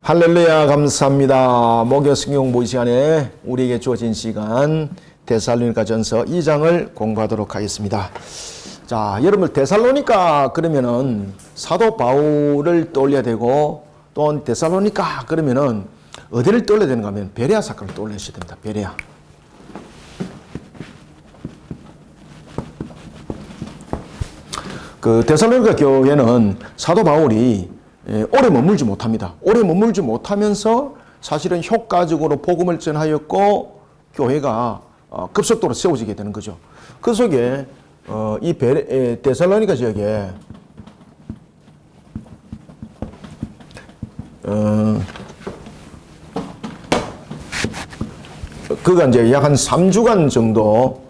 할렐루야, 감사합니다. 목요 성경 보기 시간에 우리에게 주어진 시간 데살로니가전서 2장을 공부하도록 하겠습니다. 자, 여러분 데살로니가 그러면은 사도 바울을 떠올려야 되고, 또 데살로니가 그러면은 어디를 떠올려야 되는가 하면 베레아 사건을 떠올리셔야 됩니다. 베레아. 그 데살로니가 교회는 사도 바울이 오래 머물지 못합니다. 오래 머물지 못하면서 사실은 효과적으로 복음을 전하였고 교회가 급속도로 세워지게 되는 거죠. 그 속에 이 데살로니가 지역에 그가 이제 약 한 3주간 정도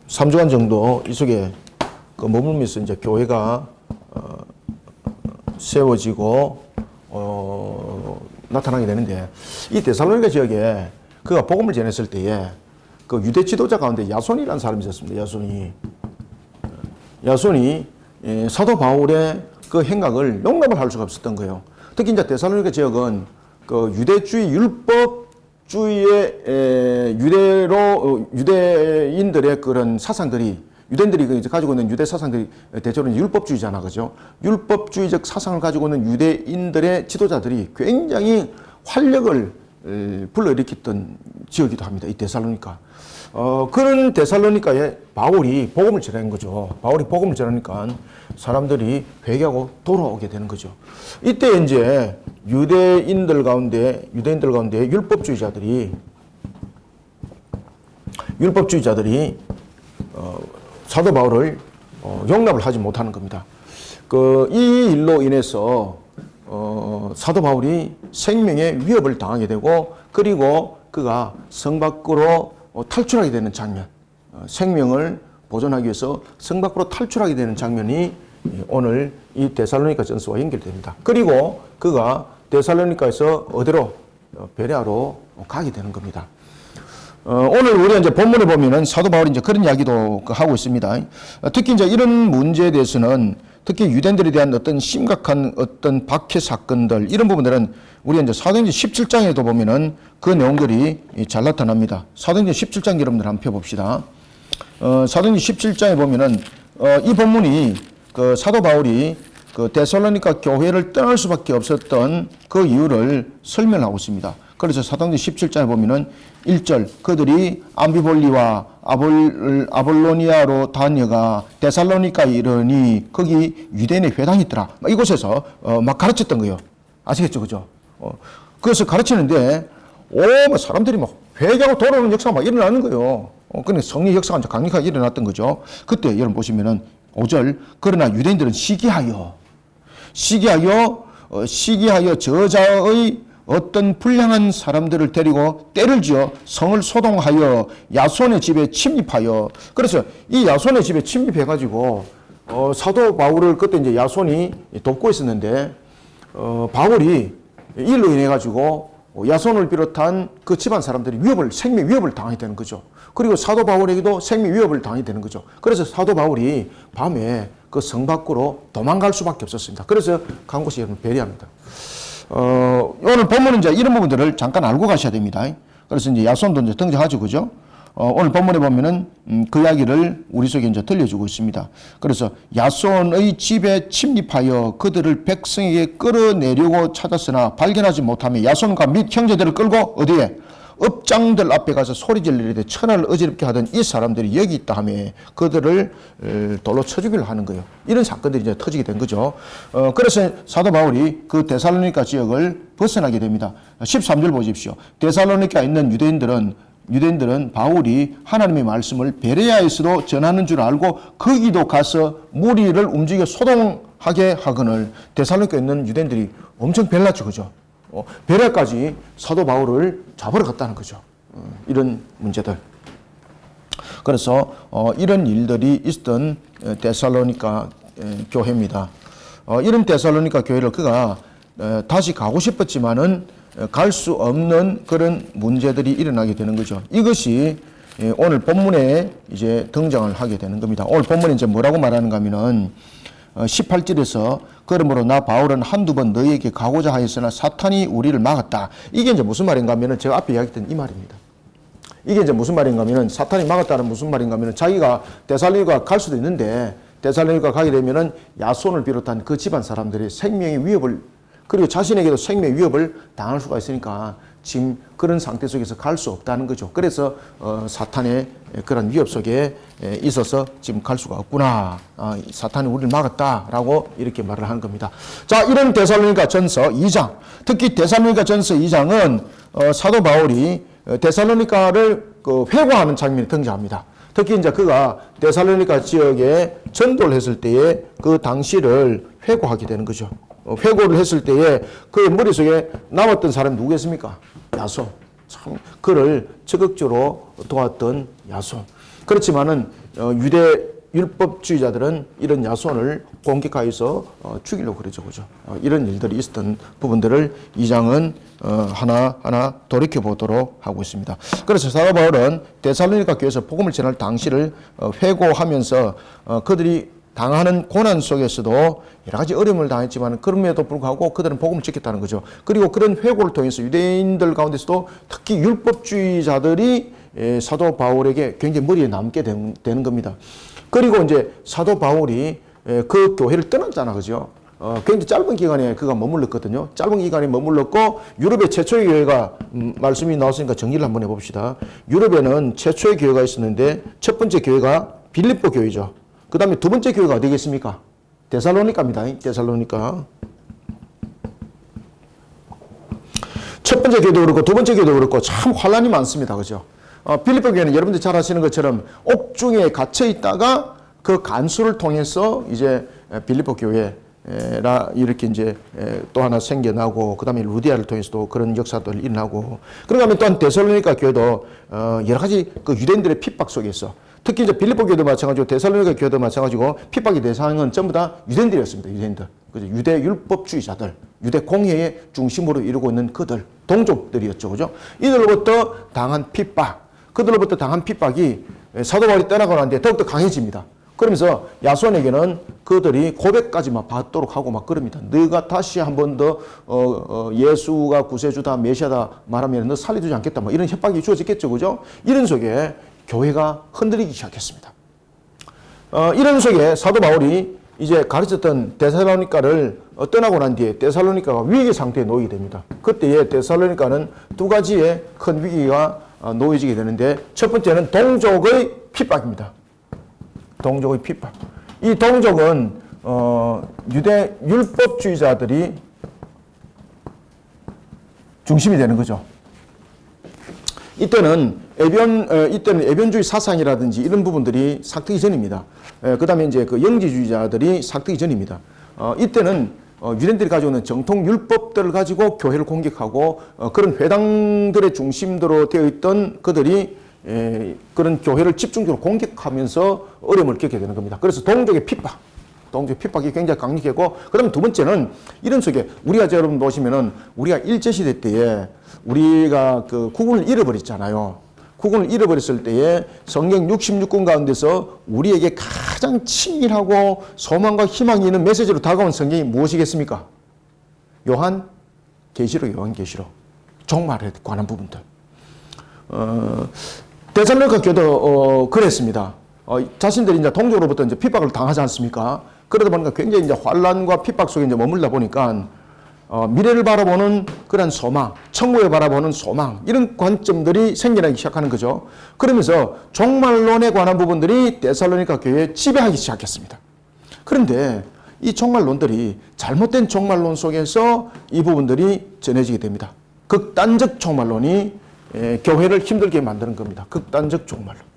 3주간 정도 이 속에 그 머물면서 이제 교회가 세워지고 나타나게 되는데, 이 데살로니가 지역에 그가 복음을 전했을 때에 그 유대 지도자 가운데 야손이라는 사람이 있었습니다. 야손이 사도 바울의 그 행각을 용납을 할 수가 없었던 거예요. 특히 이제 데살로니가 지역은 그 유대주의 율법주의의 유대인들의 그런 사상들이, 유대인들이 가지고 있는 유대 사상들이 대체로는 율법주의잖아, 그죠? 율법주의적 사상을 가지고 있는 유대인들의 지도자들이 굉장히 활력을 불러일으켰던 지역이기도 합니다. 이 데살로니가. 그런 데살로니가에 바울이 복음을 전한 거죠. 바울이 복음을 전하니까 사람들이 회개하고 돌아오게 되는 거죠. 이때 이제 유대인들 가운데 율법주의자들이 사도 바울을 용납을 하지 못하는 겁니다. 이 일로 인해서 사도 바울이 생명의 위협을 당하게 되고, 그리고 그가 성 밖으로 탈출하게 되는 장면, 생명을 보존하기 위해서 성 밖으로 탈출하게 되는 장면이 오늘 이 데살로니가 전서와 연결됩니다. 그리고 그가 데살로니가에서 어디로? 베레아로 가게 되는 겁니다. 오늘 우리가 이제 본문에 보면은 사도 바울이 이제 그런 이야기도 하고 있습니다. 특히 이제 이런 문제에 대해서는, 특히 유대인들에 대한 어떤 심각한 어떤 박해 사건들, 이런 부분들은 우리가 이제 사도행전 17장에도 보면은 그 내용들이 잘 나타납니다. 사도행전 17장 여러분들 한번 펴봅시다. 사도행전 17장에 보면은 이 본문이 그 사도 바울이 그 데살로니가 교회를 떠날 수밖에 없었던 그 이유를 설명하고 있습니다. 그래서 사도행전 17장에 보면은 1절, 그들이 암비볼리와 아볼로니아로 다녀가 데살로니가에 이르니 거기 유대인의 회당이 있더라. 이곳에서 막 가르쳤던 거예요. 아시겠죠, 그죠? 그래서 가르치는데 사람들이 막 회개하고 돌아오는 역사가 막 일어나는 거예요. 근데 성령 역사가 이제 강력하게 일어났던 거죠. 그때 여러분 보시면은 5절, 그러나 유대인들은 시기하여 저자의 어떤 불량한 사람들을 데리고 때를 지어 성을 소동하여 야손의 집에 침입하여, 그래서 이 야손의 집에 침입해가지고 사도 바울을 그때 이제 야손이 돕고 있었는데 바울이 일로 인해 가지고 야손을 비롯한 그 집안 사람들이 생명 위협을 당하게 되는 거죠. 그리고 사도 바울에게도 생명 위협을 당하게 되는 거죠. 그래서 사도 바울이 밤에 그 성 밖으로 도망갈 수밖에 없었습니다. 그래서 간 곳이 여러분 베레아입니다. 오늘 본문은 이제 이런 부분들을 잠깐 알고 가셔야 됩니다. 그래서 이제 야손도 이제 등장하죠, 그죠? 오늘 본문에 보면은 그 이야기를 우리 속에 이제 들려주고 있습니다. 그래서 야손의 집에 침입하여 그들을 백성에게 끌어내려고 찾았으나 발견하지 못하며 야손과 및 형제들을 끌고 어디에? 업장들 앞에 가서 소리 지르되 천하를 어지럽게 하던 이 사람들이 여기 있다 하며 그들을 돌로 쳐 죽이려 하는 거예요. 이런 사건들이 이제 터지게 된 거죠. 그래서 사도 바울이 그 데살로니가 지역을 벗어나게 됩니다. 13절 보십시오. 데살로니가에 있는 유대인들은 바울이 하나님의 말씀을 베레아에서도 전하는 줄 알고 거기도 가서 무리를 움직여 소동하게 하거늘 데살로니가에 있는 유대인들이 엄청 별났죠, 그죠? 베레아까지 사도 바울을 잡으러 갔다는 거죠. 이런 문제들. 그래서 이런 일들이 있었던 데살로니가 교회입니다. 이런 데살로니가 교회를 그가 다시 가고 싶었지만은 갈 수 없는 그런 문제들이 일어나게 되는 거죠. 이것이 오늘 본문에 이제 등장을 하게 되는 겁니다. 오늘 본문에 이제 뭐라고 말하는가 하면은 18절에서 그러므로 나 바울은 한두 번 너희에게 가고자 하였으나 사탄이 우리를 막았다. 이게 이제 무슨 말인가 하면은 제가 앞에 이야기했던 이 말입니다. 이게 이제 무슨 말인가 하면은 사탄이 막았다는 무슨 말인가 하면은 자기가 데살로니가 갈 수도 있는데 데살로니가 가게 되면은 야손을 비롯한 그 집안 사람들이 생명의 위협을 그리고 자신에게도 생명의 위협을 당할 수가 있으니까 지금 그런 상태 속에서 갈 수 없다는 거죠. 그래서 사탄의 그런 위협 속에 있어서 지금 갈 수가 없구나. 사탄이 우리를 막았다라고 이렇게 말을 하는 겁니다. 자, 이런 데살로니가 전서 2장, 특히 데살로니가 전서 2장은 사도 바울이 데살로니가를 회고하는 장면이 등장합니다. 특히 이제 그가 데살로니가 지역에 전도를 했을 때에 그 당시를 회고하게 되는 거죠. 회고를 했을 때에 그의 머릿속에 남았던 사람이 누구겠습니까? 야손. 참 그를 적극적으로 도왔던 야손. 그렇지만은 유대 율법주의자들은 이런 야손을 공격하여서 죽이려고 그러죠. 그죠? 이런 일들이 있었던 부분들을 이 장은 하나하나 돌이켜보도록 하고 있습니다. 그래서 사도 바울은 데살로니가 교회에서 복음을 전할 당시를 회고하면서 그들이 당하는 고난 속에서도 여러 가지 어려움을 당했지만 그럼에도 불구하고 그들은 복음을 지켰다는 거죠. 그리고 그런 회고를 통해서 유대인들 가운데서도 특히 율법주의자들이 사도 바울에게 굉장히 머리에 남게 되는 겁니다. 그리고 이제 사도 바울이 그 교회를 떠났잖아, 그죠? 굉장히 짧은 기간에 그가 머물렀거든요. 짧은 기간에 머물렀고 유럽의 최초의 교회가 말씀이 나왔으니까 정리를 한번 해봅시다. 유럽에는 최초의 교회가 있었는데 첫 번째 교회가 빌립보 교회죠. 그 다음에 두 번째 교회가 어디겠습니까? 데살로니가입니다. 데살로니가. 첫 번째 교회도 그렇고 두 번째 교회도 그렇고 참 환란이 많습니다. 그죠? 빌립보 교회는 여러분들 잘 아시는 것처럼 옥중에 갇혀 있다가 그 간수를 통해서 이제 빌립보 교회라 이렇게 이제 또 하나 생겨나고 그 다음에 루디아를 통해서도 그런 역사들 일어나고 그러니까 하면 또한 데살로니가 교회도 여러 가지 그 유대인들의 핍박 속에서 특히 이제 빌립보 교회도 마찬가지고 데살로니가 교회도 마찬가지고 핍박의 대상은 전부 다 유대인들이었습니다. 유대인들. 그죠? 유대 율법주의자들, 유대 공회의 중심으로 이루고 있는 그들, 동족들이었죠. 그죠? 이들로부터 당한 핍박, 그들로부터 당한 핍박이 사도 바울이 떠나고 난 뒤에 더욱더 강해집니다. 그러면서 야손에게는 그들이 고백까지 막 받도록 하고 막 그럽니다. 너가 다시 한 번 더 예수가 구세주다, 메시아다 말하면 너 살려주지 않겠다. 뭐 이런 협박이 주어졌겠죠. 그죠? 이런 속에 교회가 흔들리기 시작했습니다. 이런 속에 사도 바울이 이제 가르쳤던 데살로니가를 떠나고 난 뒤에 데살로니가가 위기 상태에 놓이게 됩니다. 그때에 데살로니가는 두 가지의 큰 위기가 놓여지게 되는데 첫 번째는 동족의 핍박입니다. 동족의 핍박. 이 동족은 유대 율법주의자들이 중심이 되는 거죠. 이때는 애변주의 사상이라든지 이런 부분들이 삭트기 전입니다. 그 다음에 이제 그 영지주의자들이 삭트기 전입니다. 이때는 유대인들이 가지고 있는 정통 율법들을 가지고 교회를 공격하고 그런 회당들의 중심으로 되어 있던 그들이 그런 교회를 집중적으로 공격하면서 어려움을 겪게 되는 겁니다. 그래서 동족의 핍박이 굉장히 강력했고, 그 다음에 두 번째는 이런 속에 우리가 여러분 보시면은 우리가 일제시대 때에 우리가 그 국운을 잃어버렸잖아요. 국운을 잃어버렸을 때에 성경 66권 가운데서 우리에게 가장 친밀하고 소망과 희망이 있는 메시지로 다가온 성경이 무엇이겠습니까? 요한계시록. 종말에 관한 부분들. 데살로니가 교도 그랬습니다. 자신들이 이제 동족으로부터 이제 핍박을 당하지 않습니까? 그러다 보니까 굉장히 이제 환란과 핍박 속에 이제 머물다 보니까 미래를 바라보는 그런 소망, 천국을 바라보는 소망, 이런 관점들이 생겨나기 시작하는 거죠. 그러면서 종말론에 관한 부분들이 데살로니가 교회에 지배하기 시작했습니다. 그런데 이 종말론들이 잘못된 종말론 속에서 이 부분들이 전해지게 됩니다. 극단적 종말론이 교회를 힘들게 만드는 겁니다. 극단적 종말론.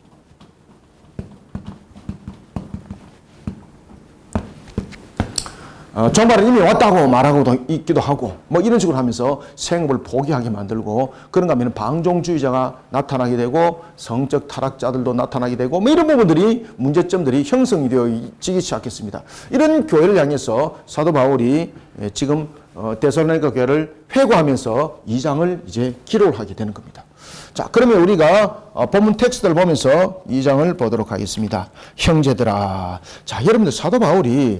종말은 이미 왔다고 말하고 있기도 하고 뭐 이런 식으로 하면서 생업을 포기하게 만들고 그런가 하면 방종주의자가 나타나게 되고 성적 타락자들도 나타나게 되고 뭐 이런 부분들이 문제점들이 형성이 되어지기 시작했습니다. 이런 교회를 향해서 사도 바울이 지금 데살로니가 교회를 회고하면서 2장을 이제 기록을 하게 되는 겁니다. 자, 그러면 우리가 본문 텍스트를 보면서 2장을 보도록 하겠습니다. 형제들아. 자, 여러분들 사도 바울이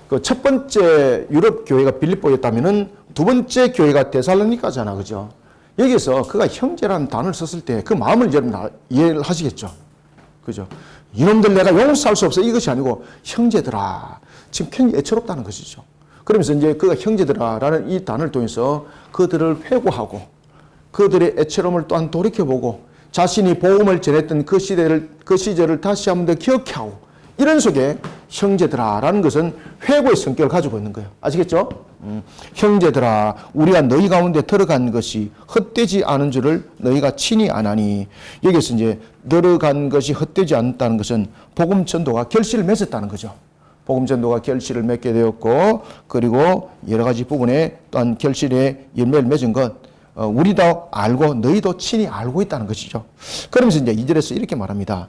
그 첫 번째 유럽 교회가 빌립보였다면은 두 번째 교회가 데살로니가잖아, 그죠? 여기서 그가 형제라는 단어를 썼을 때 그 마음을 여러분 이해를 하시겠죠? 그죠? 이놈들 내가 용서할 수 없어. 이것이 아니고 형제들아. 지금 굉장히 애처롭다는 것이죠. 그러면서 이제 그가 형제들아라는 이 단어를 통해서 그들을 회고하고 그들의 애처로움을 또한 돌이켜보고 자신이 복음을 전했던 그 시절을 다시 한번 더 기억하고 이런 속에 형제들아라는 것은 회고의 성격을 가지고 있는 거예요. 아시겠죠? 형제들아 우리가 너희 가운데 들어간 것이 헛되지 않은 줄을 너희가 친히 아나니 여기서 이제 들어간 것이 헛되지 않다는 것은 복음 전도가 결실을 맺었다는 거죠. 복음 전도가 결실을 맺게 되었고 그리고 여러 가지 부분에 또한 결실의 열매를 맺은 것 우리도 알고 너희도 친히 알고 있다는 것이죠. 그러면서 이제 2절에서 이렇게 말합니다.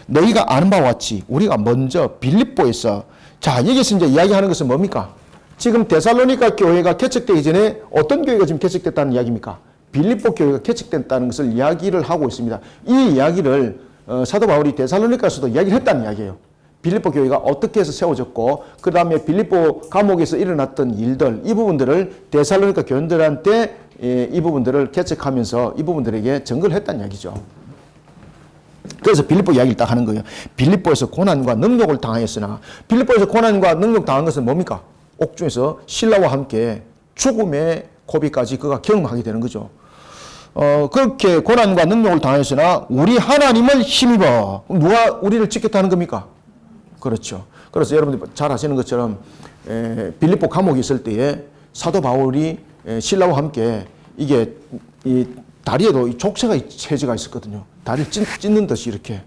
너희가 아는 바와 같이 우리가 먼저 빌립보에서 자 여기서 이제 이야기하는 것은 뭡니까? 지금 데살로니가 교회가 개척되기 전에 어떤 교회가 지금 개척됐다는 이야기입니까? 빌립보 교회가 개척됐다는 것을 이야기를 하고 있습니다. 이 이야기를 사도 바울이 데살로니가에서도 이야기를 했다는 이야기예요. 빌립보 교회가 어떻게 해서 세워졌고 그 다음에 빌립보 감옥에서 일어났던 일들 이 부분들을 데살로니가 교인들한테 이 부분들을 개척하면서 이 부분들에게 증거를 했다는 이야기죠. 그래서 빌립보 이야기를 딱 하는 거예요. 빌립보에서 고난과 능력을 당하였으나 빌립보에서 고난과 능력 당한 것은 뭡니까? 옥중에서 신라와 함께 죽음의 고비까지 그가 경험하게 되는 거죠. 그렇게 고난과 능력을 당하였으나 우리 하나님을 힘입어. 누가 우리를 지켰다는 겁니까? 그렇죠. 그래서 여러분들 잘 아시는 것처럼 빌립보 감옥에 있을 때에 사도 바울이 신라와 함께 이게 이 다리에도 이 족쇄가 채지가 있었거든요. 다리를 찢는 듯이 이렇게.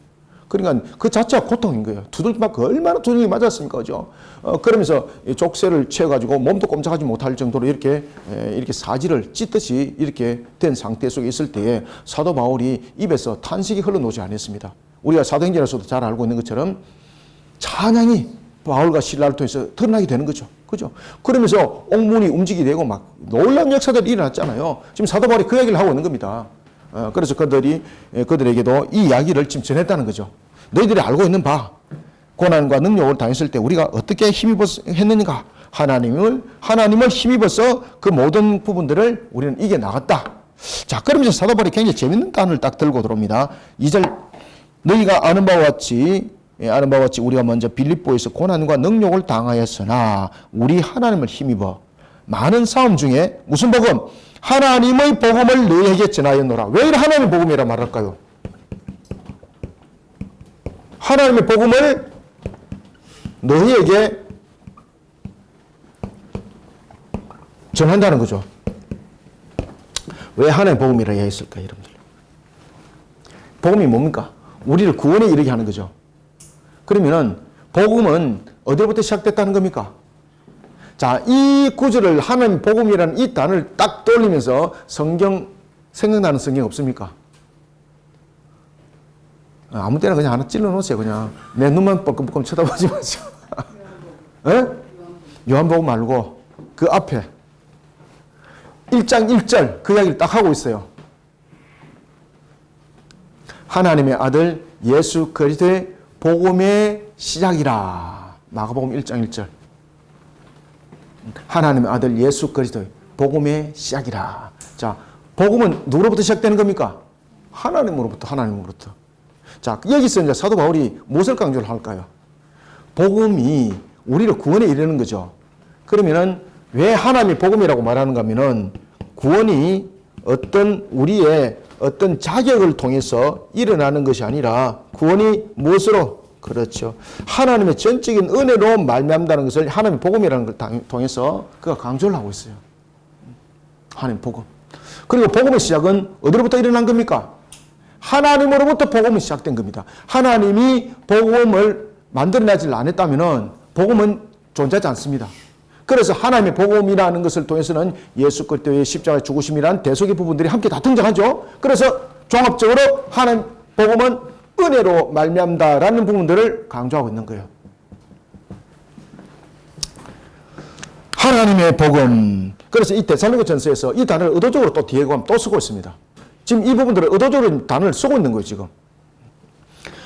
그러니까 그 자체가 고통인 거예요. 두들맞고 얼마나 두들기 맞았습니까, 그죠? 그러면서 족쇄를 채워가지고 몸도 꼼짝하지 못할 정도로 이렇게 사지를 찢듯이 이렇게 된 상태 속에 있을 때에 사도 바울이 입에서 탄식이 흘러나오지 않았습니다. 우리가 사도행전에서도 잘 알고 있는 것처럼 찬양이 바울과 실라를 통해서 드러나게 되는 거죠. 그죠? 그러면서 옥문이 움직이게 되고 막 놀라운 역사들이 일어났잖아요. 지금 사도 바울이 그 이야기를 하고 있는 겁니다. 그래서 그들에게도 이 이야기를 지금 전했다는 거죠. 너희들이 알고 있는 바, 고난과 능력을 당했을 때 우리가 어떻게 힘입었는가? 하나님을 힘입어서 그 모든 부분들을 우리는 이겨 나갔다. 자, 그러면서 사도 바울이 굉장히 재밌는 단어를 딱 들고 들어옵니다. 2절, 너희가 아는 바와 같이 우리가 먼저 빌립보에서 고난과 능력을 당하였으나 우리 하나님을 힘입어 많은 싸움 중에 무슨 복음? 하나님의 복음을 너희에게 전하였노라. 왜 하나님의 복음이라 말할까요? 하나님의 복음을 너희에게 전한다는 거죠. 왜 하나님의 복음이라 했을까요, 여러분들? 복음이 뭡니까? 우리를 구원에 이르게 하는 거죠. 그러면은 복음은 어디로부터 시작됐다는 겁니까? 자, 이 구절을 하나님 복음이라는 이 단어를 딱 떠올리면서 생각나는 성경 없습니까? 아무 때나 그냥 하나 찔러 놓으세요. 그냥 내 눈만 뻐끔뻐끔 쳐다보지 마세요. 요한복음 말고 그 앞에 1장 1절 그 이야기를 딱 하고 있어요. 하나님의 아들 예수 그리스도의 복음의 시작이라. 마가복음 1장 1절. 하나님의 아들 예수 그리스도의 복음의 시작이라. 자, 복음은 누구로부터 시작되는 겁니까? 하나님으로부터. 자, 여기서 이제 사도 바울이 무엇을 강조를 할까요? 복음이 우리를 구원에 이르는 거죠. 그러면은 왜 하나님이 복음이라고 말하는가 하면은 구원이 우리의 어떤 자격을 통해서 일어나는 것이 아니라 구원이 무엇으로? 그렇죠. 하나님의 전적인 은혜로 말미암다는 것을 하나님의 복음이라는 걸 통해서 그가 강조를 하고 있어요. 하나님 복음. 그리고 복음의 시작은 어디로부터 일어난 겁니까? 하나님으로부터 복음이 시작된 겁니다. 하나님이 복음을 만들어내지 않았다면 복음은 존재하지 않습니다. 그래서 하나님의 복음이라는 것을 통해서는 예수 그리스도의 십자가의 죽으심이라는 대속의 부분들이 함께 다 등장하죠. 그래서 종합적으로 하나님 복음은 은혜로 말미암다라는 부분들을 강조하고 있는 거예요. 하나님의 복음. 그래서 이 데살로니가 전서에서 이 단어를 의도적으로 또 뒤에 가면 또 쓰고 있습니다. 지금 이 부분들을 의도적으로 단어를 쓰고 있는 거예요, 지금.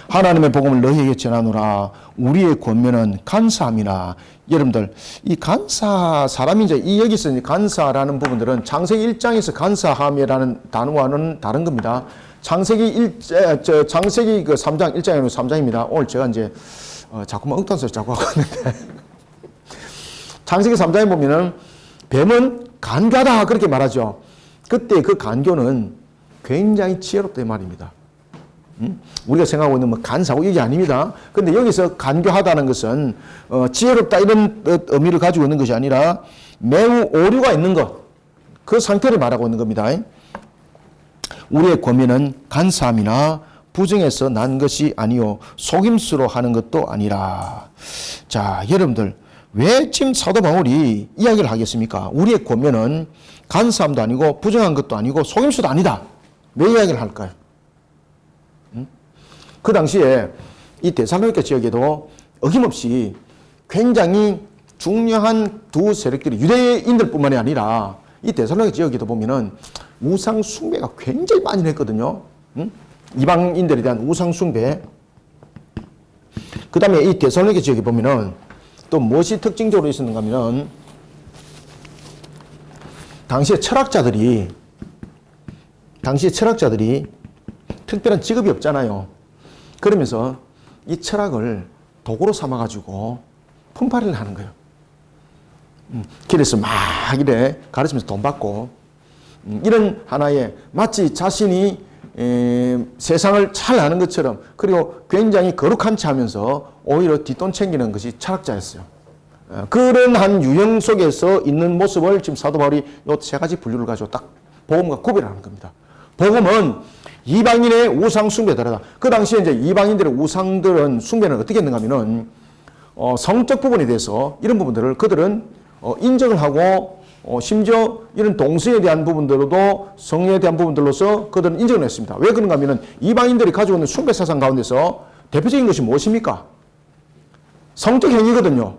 하나님의 복음을 너희에게 전하노라. 우리의 권면은 간사함이나. 여러분들, 이 간사, 사람이 이 여기서 간사라는 부분들은 창세기 1장에서 간사함이라는 단어와는 다른 겁니다. 창세기 창세기 그 3장, 1장이 아니고 3장입니다. 오늘 제가 자꾸만 엉뚱한 자꾸 하고 있는데. 창세기 3장에 보면은 뱀은 간교하다 그렇게 말하죠. 그때 그 간교는 굉장히 지혜롭다 이 말입니다. 우리가 생각하고 있는 간사고 이게 아닙니다. 근데 여기서 간교하다는 것은 지혜롭다 이런 의미를 가지고 있는 것이 아니라 매우 오류가 있는 것, 그 상태를 말하고 있는 겁니다. 우리의 권면은 간사함이나 부정에서 난 것이 아니요 속임수로 하는 것도 아니라. 자, 여러분들 왜 지금 사도 바울이 이야기를 하겠습니까? 우리의 권면은 간사함도 아니고 부정한 것도 아니고 속임수도 아니다. 왜 이야기를 할까요? 그 당시에 이 데살로니가 지역에도 어김없이 굉장히 중요한 두 세력들이 유대인들뿐만이 아니라 이 데살로니가 지역에도 보면은 우상 숭배가 굉장히 많이 했거든요. 이방인들에 대한 우상 숭배. 그 다음에 이 데살로니가 지역에 보면은 또 무엇이 특징적으로 있었는가 하면 당시에 철학자들이 특별한 직업이 없잖아요. 그러면서 이 철학을 도구로 삼아가지고 품팔이를 하는 거예요. 길에서 막 이래 가르치면서 돈 받고, 이런 하나의 마치 자신이 세상을 잘 아는 것처럼, 그리고 굉장히 거룩한 체 하면서 오히려 뒷돈 챙기는 것이 철학자였어요. 그런 한 유형 속에서 있는 모습을 지금 사도 바울이 이 세 가지 분류를 가지고 딱 복음과 구별하는 겁니다. 복음은 이방인의 우상 숭배다르다. 그 당시에 이제 이방인들의 우상들은 숭배는 어떻게 했는가 하면은 성적 부분에 대해서 이런 부분들을 그들은 인정을 하고 심지어 이런 동성에 대한 부분들로도 성에 대한 부분들로서 그들은 인정을 했습니다. 왜 그런가 하면은 이방인들이 가지고 있는 숭배 사상 가운데서 대표적인 것이 무엇입니까? 성적 행위거든요.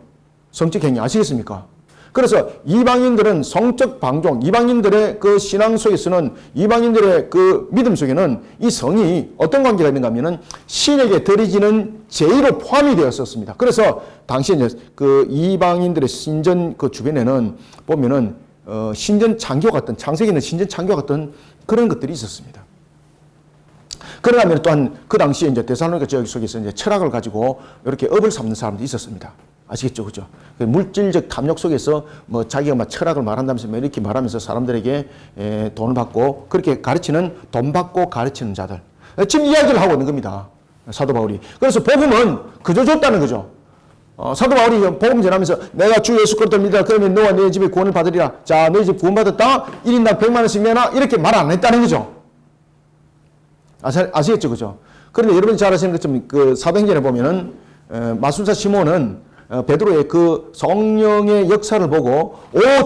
성적 행위 아시겠습니까? 그래서 이방인들은 성적 방종, 이방인들의 그 신앙 속에서는, 이방인들의 그 믿음 속에는 이 성이 어떤 관계가 있는가 하면은 신에게 드려지는 제의로 포함이 되었었습니다. 그래서 당시에 이제 그 이방인들의 신전 그 주변에는 보면은 신전 창교 같은, 창세기는 신전 창교 같은 그런 것들이 있었습니다. 그러면 또한 그 당시에 이제 데살로니가 지역 속에서 이제 철학을 가지고 이렇게 업을 삼는 사람도 있었습니다. 아시겠죠? 그죠? 물질적 탐욕 속에서 자기가 막 철학을 말한다면서 이렇게 말하면서 사람들에게 돈을 받고 그렇게 가르치는, 돈 받고 가르치는 자들. 지금 이야기를 하고 있는 겁니다. 사도 바울이. 그래서 복음은 그저 줬다는 거죠. 사도 바울이 복음 전하면서 내가 주 예수 그리스도를 믿으라 그러면 너와 내 집에 구원을 받으리라. 자, 너희 집 구원 받았다. 1인당 100만 원씩 내놔. 이렇게 말 안 했다는 거죠. 아시겠죠? 그죠? 그런데 여러분이 잘 아시는 것처럼 그 사도행전에 보면은 마술사 시몬은 베드로의 그 성령의 역사를 보고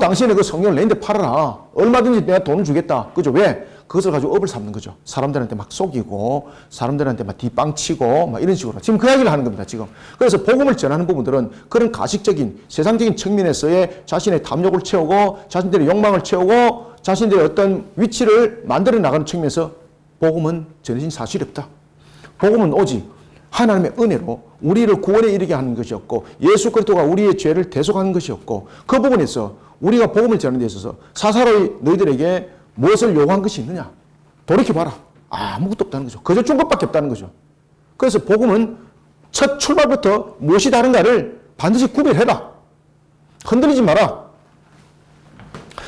당신의 그 성령을 내한테 팔아라. 얼마든지 내가 돈을 주겠다. 그죠? 왜? 그것을 가지고 업을 삼는 거죠. 사람들한테 막 속이고 사람들한테 막 뒷방치고 막 이런 식으로. 지금 그 이야기를 하는 겁니다. 지금. 그래서 복음을 전하는 부분들은 그런 가식적인 세상적인 측면에서의 자신의 탐욕을 채우고 자신들의 욕망을 채우고 자신들의 어떤 위치를 만들어 나가는 측면에서 복음은 전해진 사실이 없다. 복음은 오직 하나님의 은혜로 우리를 구원에 이르게 하는 것이었고 예수 그리스도가 우리의 죄를 대속하는 것이었고 그 부분에서 우리가 복음을 전하는 데 있어서 사사로이 너희들에게 무엇을 요구한 것이 있느냐? 돌이켜봐라. 아무것도 없다는 거죠. 그저 준 것밖에 없다는 거죠. 그래서 복음은 첫 출발부터 무엇이 다른가를 반드시 구별해라. 흔들리지 마라.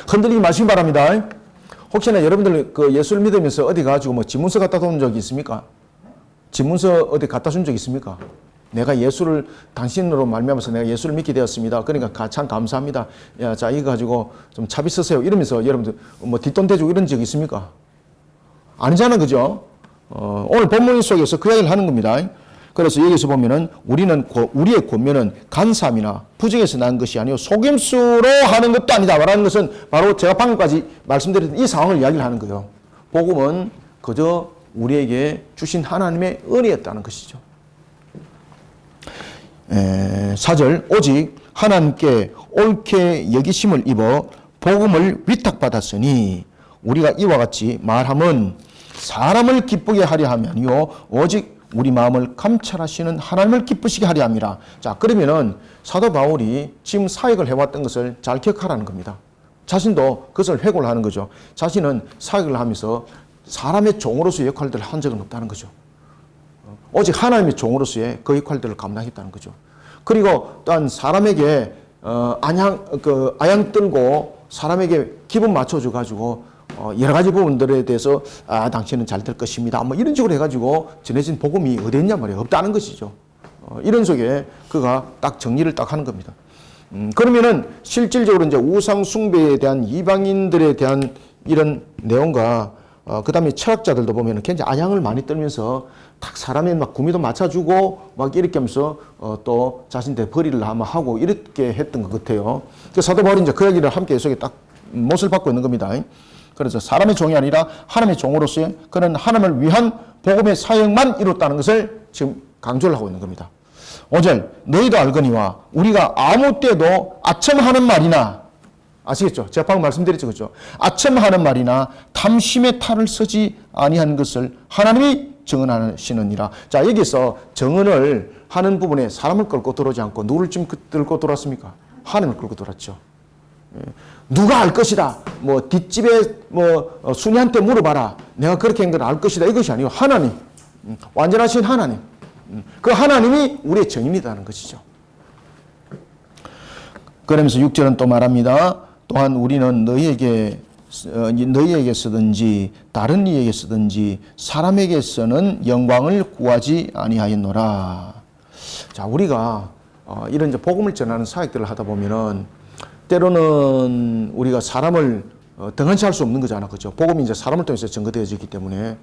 흔들리지 마시기 바랍니다. 혹시나 여러분들 그 예수를 믿으면서 어디 가가지고 지문서 갖다 온 적이 있습니까? 지문서 어디 갖다 준 적 있습니까? 내가 예수를 당신으로 말미암아서 내가 예수를 믿게 되었습니다. 그러니까 참 감사합니다. 야, 자 이거 가지고 좀 차비 쓰세요. 이러면서 여러분들 뒷돈 대주고 이런 적 있습니까? 아니잖아, 그죠? 오늘 본문 속에서 그 이야기를 하는 겁니다. 그래서 여기서 보면은 우리의 권면은 간사함이나 부정에서 난 것이 아니요 속임수로 하는 것도 아니다. 말하는 것은 바로 제가 방금까지 말씀드렸던 이 상황을 이야기를 하는 거예요. 복음은 그저 우리에게 주신 하나님의 은혜였다는 것이죠. 4절 오직 하나님께 옳게 여기심을 입어 복음을 위탁받았으니 우리가 이와 같이 말함은 사람을 기쁘게 하려 함이 아니요 오직 우리 마음을 감찰하시는 하나님을 기쁘시게 하려 함이라. 자, 그러면은 사도 바울이 지금 사역을 해왔던 것을 잘 기억하라는 겁니다. 자신도 그것을 회고를 하는 거죠. 자신은 사역을 하면서 사람의 종으로서의 역할들을 한 적은 없다는 거죠. 오직 하나님의 종으로서의 그 역할들을 감당했다는 거죠. 그리고 또한 사람에게 아양 떨고 사람에게 기분 맞춰줘 가지고 여러 가지 부분들에 대해서 당신은 잘 될 것입니다. 뭐 이런 식으로 해가지고 전해진 복음이 어디 있냐 말이에요. 없다는 것이죠. 이런 속에 그가 딱 정리를 딱 하는 겁니다. 그러면은 실질적으로 이제 우상 숭배에 대한 이방인들에 대한 이런 내용과 그 다음에 철학자들도 보면은 굉장히 아양을 많이 떨면서 딱 사람의 막 구미도 맞춰주고 막 이렇게 하면서 또 자신들 벌이를 아마 하고 이렇게 했던 것 같아요. 그 사도 바울이 이제 그 얘기를 함께 속에 딱 못을 받고 있는 겁니다. 그래서 사람의 종이 아니라 하나님의 종으로서의 그런 하나님을 위한 복음의 사역만 이뤘다는 것을 지금 강조를 하고 있는 겁니다. 5절 너희도 알거니와 우리가 아무 때도 아첨하는 말이나 아시겠죠? 제가 방금 말씀드렸죠. 그렇죠? 아첨하는 말이나 탐심의 탈을 쓰지 아니한 것을 하나님이 정언하시느니라. 자, 여기서 정언을 하는 부분에 사람을 끌고 들어오지 않고 누구를 지금 끌고 들어왔습니까? 하나님을 끌고 들어왔죠. 누가 알 것이다. 뭐 뒷집에 순이한테 물어봐라. 내가 그렇게 한 걸 알 것이다. 이것이 아니고 하나님, 완전하신 하나님. 그 하나님이 우리의 정인이라는 것이죠. 그러면서 6절은 또 말합니다. 또한 우리는 너희에게서든지 다른 이에게서든지 사람에게서는 영광을 구하지 아니하였노라. 자, 우리가 이런 이제 복음을 전하는 사역들을 하다 보면은 때로는 우리가 사람을 등한시할 수 없는 거잖아, 그죠? 복음이 이제 사람을 통해서 증거되어지기 때문에.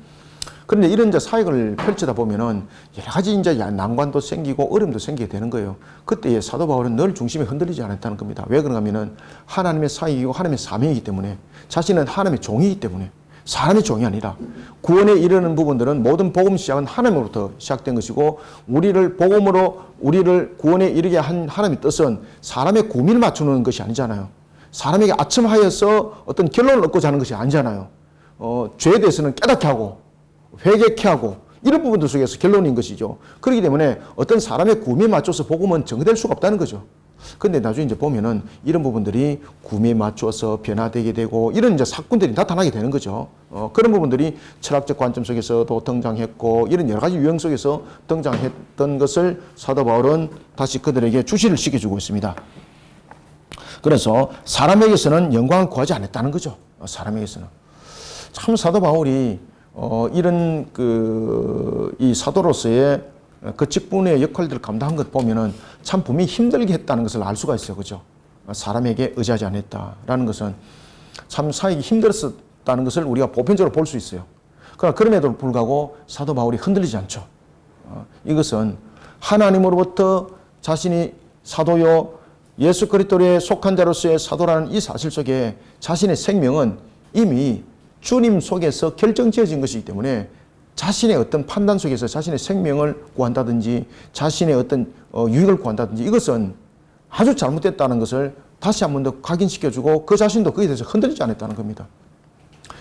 그런데 이런 이제 사역을 펼치다 보면은 여러 가지 이제 난관도 생기고 어려움도 생기게 되는 거예요. 그때 사도 바울은 늘 중심이 흔들리지 않았다는 겁니다. 왜 그런가 하면은 하나님의 사역이고 하나님의 사명이기 때문에, 자신은 하나님의 종이기 때문에, 사람의 종이 아니라 구원에 이르는 부분들은 모든 복음 시작은 하나님으로부터 시작된 것이고, 우리를 복음으로 우리를 구원에 이르게 한 하나님의 뜻은 사람의 고민을 맞추는 것이 아니잖아요. 사람에게 아첨하여서 어떤 결론을 얻고자 하는 것이 아니잖아요. 죄에 대해서는 깨닫게 하고 회개케 하고 이런 부분들 속에서 결론인 것이죠. 그렇기 때문에 어떤 사람의 구미에 맞춰서 복음은 정될 수가 없다는 거죠. 근데 나중에 이제 보면은 이런 부분들이 구미에 맞춰서 변화되게 되고 이런 이제 사건들이 나타나게 되는 거죠. 그런 부분들이 철학적 관점 속에서도 등장했고 이런 여러 가지 유형 속에서 등장했던 것을 사도 바울은 다시 그들에게 주시를 시켜주고 있습니다. 그래서 사람에게서는 영광을 구하지 않았다는 거죠. 사람에게서는. 참 사도 바울이 이런 이 사도로서의 그 직분의 역할들을 감당한 것 보면은 참 분명히 힘들게 했다는 것을 알 수가 있어요. 그죠? 사람에게 의지하지 않았다라는 것은 참 사역이 힘들었다는 것을 우리가 보편적으로 볼 수 있어요. 그러나 그럼에도 불구하고 사도 바울이 흔들리지 않죠. 이것은 하나님으로부터 자신이 사도요 예수 그리스도에 속한 자로서의 사도라는 이 사실 속에 자신의 생명은 이미 주님 속에서 결정지어진 것이기 때문에 자신의 어떤 판단 속에서 자신의 생명을 구한다든지 자신의 어떤 유익을 구한다든지 이것은 아주 잘못됐다는 것을 다시 한 번 더 각인시켜주고 그 자신도 거기에 대해서 흔들리지 않았다는 겁니다.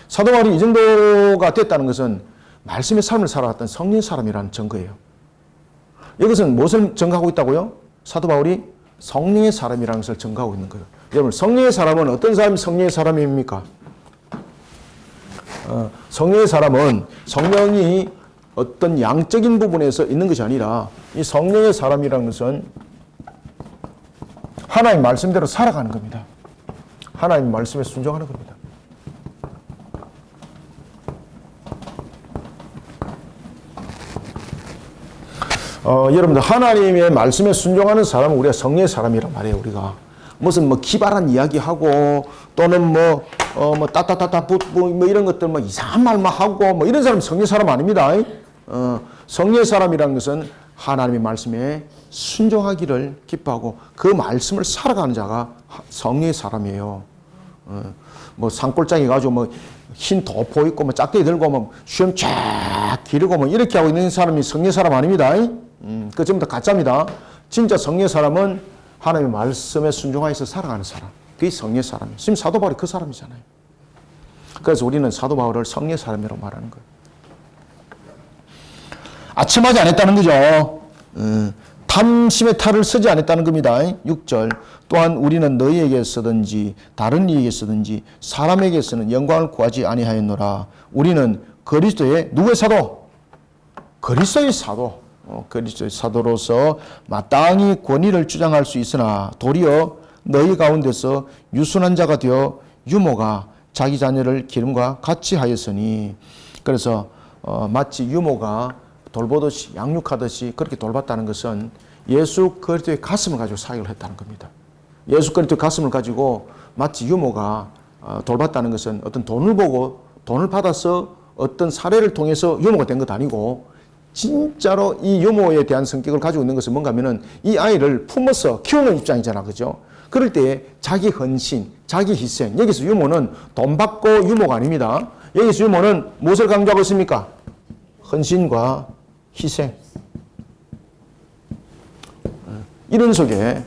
사도 바울이 이 정도가 됐다는 것은 말씀의 삶을 살아왔던 성령의 사람이라는 증거예요. 이것은 무엇을 증거하고 있다고요? 사도 바울이 성령의 사람이라는 것을 증거하고 있는 거예요. 여러분, 성령의 사람은 어떤 사람이 성령의 사람입니까? 성령의 사람은 성령이 어떤 양적인 부분에서 있는 것이 아니라 이 성령의 사람이라는 것은 하나님 말씀대로 살아가는 겁니다. 하나님 말씀에 순종하는 겁니다. 여러분들 하나님의 말씀에 순종하는 사람은 우리가 성령의 사람이란 말이에요. 우리가 무슨 기발한 이야기하고 또는 따따따따 이런 것들 이상한 말만 하고 이런 사람이 성령의 사람 아닙니다. 성령의 사람이라는 것은 하나님의 말씀에 순종하기를 기뻐하고 그 말씀을 살아가는 자가 성령의 사람이에요. 산골짜기 가지고 흰 도포 입고 짝대기 들고 수염 쫙 기르고 이렇게 하고 있는 사람이 성령의 사람 아닙니다. 그거 전부 다 가짜입니다. 진짜 성령의 사람은 하나님의 말씀에 순종하여서 살아가는 사람. 그게 성령의 사람이에요. 지금 사도 바울이 그 사람이잖아요. 그래서 우리는 사도 바울을 성령의 사람이라고 말하는 거예요. 아첨하지 않았다는 거죠. 탐심의 탈을 쓰지 않았다는 겁니다. 6절. 또한 우리는 너희에게서든지 다른 이에게서든지 사람에게서는 영광을 구하지 아니하였노라. 우리는 그리스도의 누구의 사도? 그리스도의 사도. 그리스도의 사도로서 마땅히 권위를 주장할 수 있으나 도리어 너희 가운데서 유순한 자가 되어 유모가 자기 자녀를 기름과 같이 하였으니, 그래서 마치 유모가 돌보듯이 양육하듯이 그렇게 돌봤다는 것은 예수 그리스도의 가슴을 가지고 사역을 했다는 겁니다. 예수 그리스도의 가슴을 가지고 마치 유모가 돌봤다는 것은 어떤 돈을 보고 돈을 받아서 어떤 사례를 통해서 유모가 된 것 아니고, 진짜로 이 유모에 대한 성격을 가지고 있는 것은 뭔가 하면은 이 아이를 품어서 키우는 입장이잖아. 그죠? 그럴 때 자기 헌신, 자기 희생. 여기서 유모는 돈 받고 유모가 아닙니다. 여기서 유모는 무엇을 강조하고 있습니까? 헌신과 희생. 이런 속에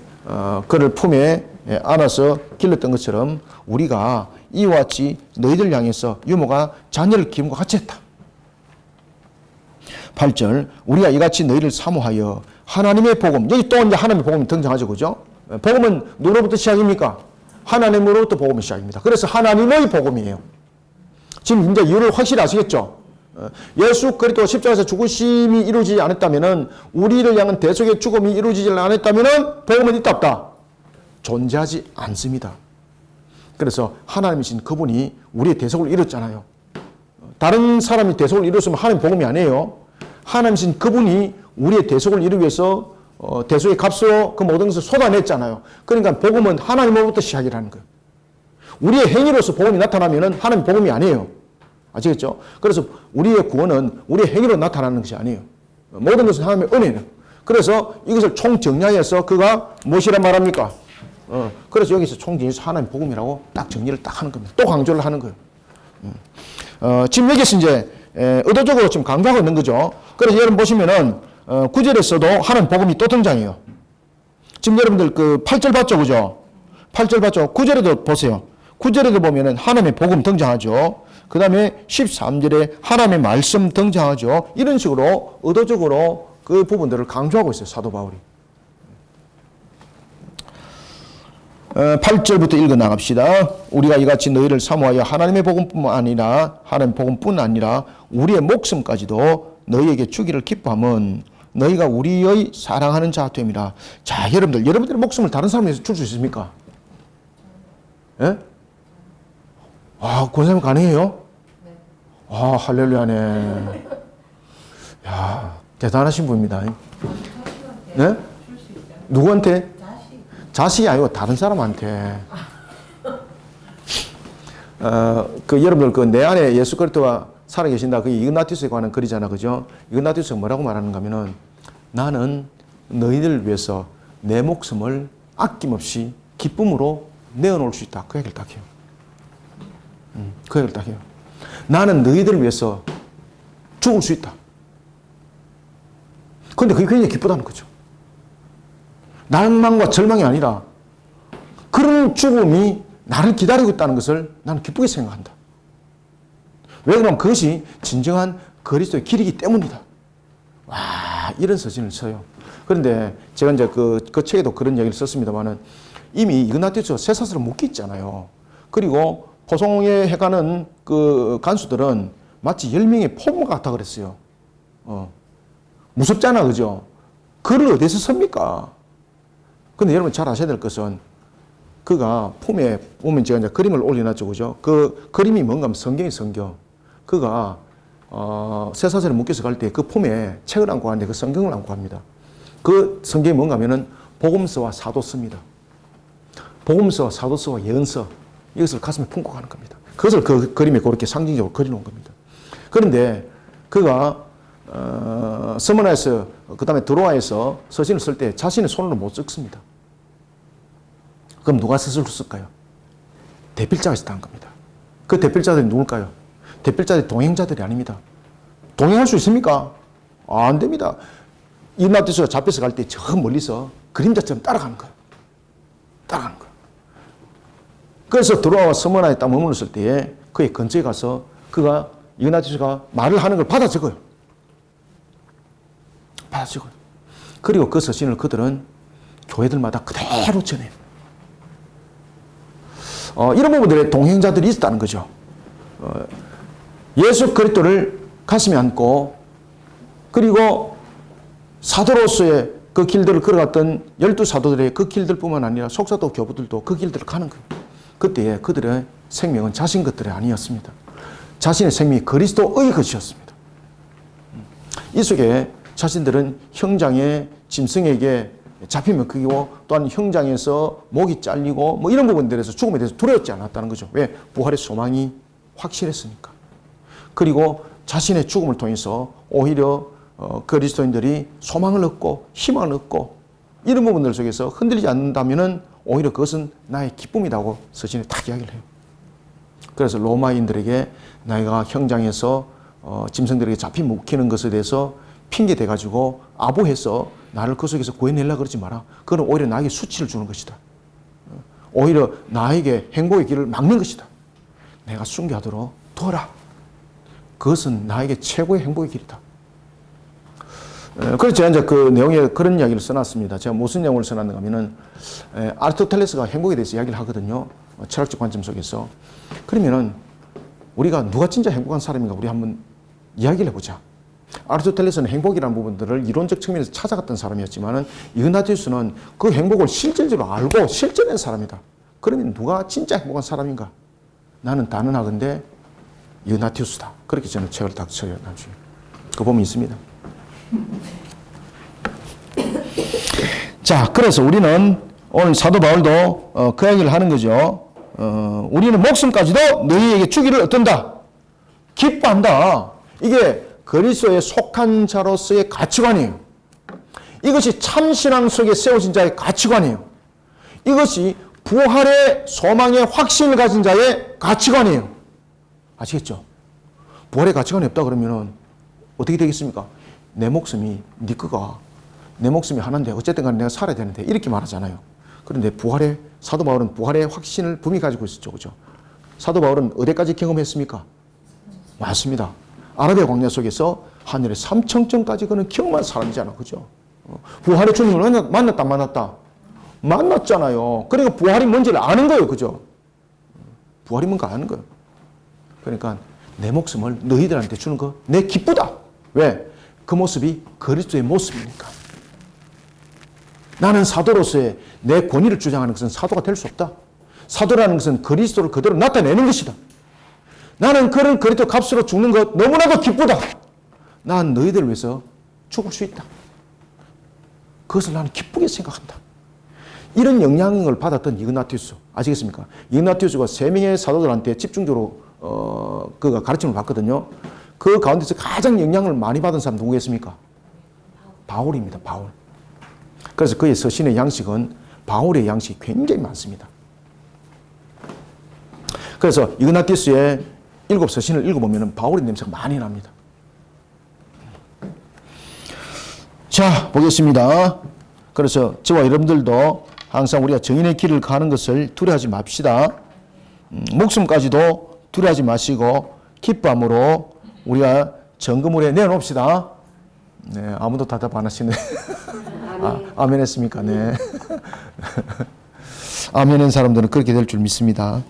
그를 품에 안아서 길렀던 것처럼 우리가 이와 같이 너희들 향해서 유모가 자녀를 기름과 같이 했다. 8절. 우리가 이같이 너희를 사모하여 하나님의 복음. 여기 또 이제 하나님의 복음이 등장하죠. 그죠? 복음은 누구로부터 시작입니까? 하나님으로부터 복음이 시작입니다. 그래서 하나님의 복음이에요. 지금 이제 이유를 확실히 아시겠죠? 예수 그리스도 십자가에서 죽으심이 이루어지지 않았다면은, 우리를 향한 대속의 죽음이 이루어지지 않았다면은 복음은 있다 없다? 존재하지 않습니다. 그래서 하나님이신 그분이 우리의 대속을 이뤘잖아요. 다른 사람이 대속을 이뤘으면 하나님 복음이 아니에요. 하나님이신 그분이 우리의 대속을 이루기 위해서 대속의 값으로 그 모든 것을 쏟아냈잖아요. 그러니까 복음은 하나님으로부터 시작이라는 거예요. 우리의 행위로서 복음이 나타나면은 하나님 복음이 아니에요. 아시겠죠? 그래서 우리의 구원은 우리의 행위로 나타나는 것이 아니에요. 모든 것은 하나님의 은혜예요. 그래서 이것을 총정리해서 그가 무엇이라 말합니까? 그래서 여기서 총정리해서 하나님 복음이라고 딱 정리를 딱 하는 겁니다. 또 강조를 하는 거예요. 지금 여기서 이제 의도적으로 지금 강조하고 있는 거죠. 그래서 여러분 보시면은 9절에서도 하나님 복음이 또 등장해요. 지금 여러분들 그 8절 봤죠, 그죠? 8절 봤죠? 9절에도 보세요. 9절에도 보면은 하나님의 복음 등장하죠. 그 다음에 13절에 하나님의 말씀 등장하죠. 이런 식으로 의도적으로 그 부분들을 강조하고 있어요, 사도 바울이. 8절부터 읽어 나갑시다. 우리가 이같이 너희를 사모하여 하나님의 복음뿐 아니라 우리의 목숨까지도 너희에게 주기를 기뻐함은 너희가 우리의 사랑하는 자 됨이라. 자, 여러분들의 목숨을 다른 사람에게 줄 수 있습니까? 예? 아, 권사님 가능해요? 네. 아, 할렐루야네. 야, 대단하신 분입니다. 네? 누구한테? 자식이 아니고 다른 사람한테. 여러분들 내 안에 예수 그리스도가 살아계신다. 그게 이그나티우스에 관한 글이잖아. 그죠? 이그나티우스가 뭐라고 말하는가 하면은, 나는 너희들을 위해서 내 목숨을 아낌없이 기쁨으로 내어놓을 수 있다. 그 얘기를 딱 해요. 그 얘기를 딱 해요. 나는 너희들을 위해서 죽을 수 있다. 그런데 그게 굉장히 기쁘다는 거죠. 낭만과 절망이 아니라 그런 죽음이 나를 기다리고 있다는 것을 나는 기쁘게 생각한다. 왜 그러면 그것이 진정한 그리스도의 길이기 때문이다. 와, 이런 서신을 써요. 그런데 제가 이제 그 책에도 그런 얘기를 썼습니다만은, 이미 이그나티우스가 쇠사슬을 묶여 있잖아요. 그리고 포송에 해가는 그 간수들은 마치 10명의 포모 같다 그랬어요. 무섭잖아, 그죠? 글을 어디서 씁니까? 근데 여러분 잘 아셔야 될 것은, 그가 품에 보면 제가 이제 그림을 올려놨죠, 그죠? 그 그림이 뭔가 하면 성경이 성경. 그가 쇠사슬에 묶여서 갈 때 그 품에 책을 안고 가는데 그 성경을 안고 갑니다. 그 성경이 뭔가 하면은 복음서와 사도서입니다. 복음서, 사도서와 예언서, 이것을 가슴에 품고 가는 겁니다. 그것을 그 그림에 그렇게 상징적으로 그려놓은 겁니다. 그런데 그가 스무나에서, 그 다음에 드로아에서 서신을 쓸 때 자신의 손으로 못 적습니다. 그럼 누가 서술을 쓸까요? 대필자가 있었다는 겁니다. 그 대필자들이 누굴까요? 대필자들이 동행자들이 아닙니다. 동행할 수 있습니까? 안 됩니다. 이그나티우스가 잡혀서 갈 때 저 멀리서 그림자처럼 따라가는 거예요. 따라가는 거예요. 그래서 드로아와 스무나에 딱 머물렀을 때에 그의 근처에 가서 그가 이그나티우스가 말을 하는 걸 받아 적어요. 가지고 그리고 그 서신을 그들은 교회들마다 그대로 전해요. 이런 부분들의 동행자들이 있었다는 거죠. 예수 그리스도를 가슴에 안고 그리고 사도로서의 그 길들을 걸어갔던 12사도들의 그 길들뿐만 아니라 속사도 교부들도 그 길들을 가는 거예요. 그때에 그들의 생명은 자신 것들이 아니었습니다. 자신의 생명이 그리스도의 것이었습니다. 이 속에 자신들은 형장의 짐승에게 잡히면 그기고 또한 형장에서 목이 잘리고 뭐 이런 부분들에서 죽음에 대해서 두려웠지 않았다는 거죠. 왜? 부활의 소망이 확실했으니까. 그리고 자신의 죽음을 통해서 오히려 그리스도인들이 소망을 얻고 희망을 얻고 이런 부분들 속에서 흔들리지 않는다면 오히려 그것은 나의 기쁨이라고 서신에 딱 이야기를 해요. 그래서 로마인들에게 내가 형장에서 짐승들에게 잡히 묶이는 것에 대해서 핑계 대가지고 아부해서 나를 그 속에서 구해내려고 그러지 마라. 그건 오히려 나에게 수치를 주는 것이다. 오히려 나에게 행복의 길을 막는 것이다. 내가 순교하도록 도와라. 그것은 나에게 최고의 행복의 길이다. 그래서 제가 이제 그 내용에 그런 이야기를 써놨습니다. 제가 무슨 내용을 써놨는가 하면은, 아리스토텔레스가 행복에 대해서 이야기를 하거든요. 철학적 관점 속에서. 그러면은, 우리가 누가 진짜 행복한 사람인가 우리 한번 이야기를 해보자. 아리스토텔레스는 행복이라는 부분들을 이론적 측면에서 찾아갔던 사람이었지만은, 이그나티우스는 그 행복을 실질적으로 알고 실천한 사람이다. 그러면 누가 진짜 행복한 사람인가? 나는 단언하건대 이그나티우스다. 그렇게 저는 책을 딱 써요, 나중에. 그 보면 있습니다. 자, 그래서 우리는 오늘 사도 바울도 그 얘기를 하는 거죠. 우리는 목숨까지도 너희에게 주기를 얻던다. 기뻐한다. 이게 그리스도에 속한 자로서의 가치관이에요. 이것이 참신앙 속에 세워진 자의 가치관이에요. 이것이 부활의 소망의 확신을 가진 자의 가치관이에요. 아시겠죠? 부활의 가치관이 없다 그러면은 어떻게 되겠습니까? 내 목숨이 네 거가, 내 목숨이 하나인데 어쨌든 간에 내가 살아야 되는데 이렇게 말하잖아요. 그런데 사도 바울은 부활의 확신을 분명히 가지고 있었죠. 그죠? 사도 바울은 어디까지 경험했습니까? 맞습니다. 아라비아 광야 속에서 하늘의 삼청천까지 그는 경험한 사람이잖아. 그죠? 부활의 주님을 만났다, 만났다? 만났잖아요. 그러니까 부활이 뭔지를 아는 거예요. 그죠? 부활이 뭔가 아는 거예요. 그러니까 내 목숨을 너희들한테 주는 거 내 기쁘다. 왜? 그 모습이 그리스도의 모습이니까. 나는 사도로서의 내 권위를 주장하는 것은 사도가 될 수 없다. 사도라는 것은 그리스도를 그대로 나타내는 것이다. 나는 그런 그리스도 값으로 죽는 것 너무나도 기쁘다. 난 너희들을 위해서 죽을 수 있다. 그것을 나는 기쁘게 생각한다. 이런 영향을 받았던 이그나티우스 아시겠습니까? 이그나티우스가 3명의 사도들한테 집중적으로 그가 가르침을 받거든요. 그 가운데서 가장 영향을 많이 받은 사람 누구겠습니까? 바울입니다. 바울. 그래서 그의 서신의 양식은 바울의 양식이 굉장히 많습니다. 그래서 이그나티우스의 7 서신을 읽어보면 바울의 냄새가 많이 납니다. 자, 보겠습니다. 그래서 저와 여러분들도 항상 우리가 정인의 길을 가는 것을 두려워하지 맙시다. 목숨까지도 두려워하지 마시고 기쁨으로 우리가 정금물에 내놓읍시다. 네, 아무도 대답 안 하시네. 아멘 했습니까? 네. 아멘한 사람들은 그렇게 될 줄 믿습니다.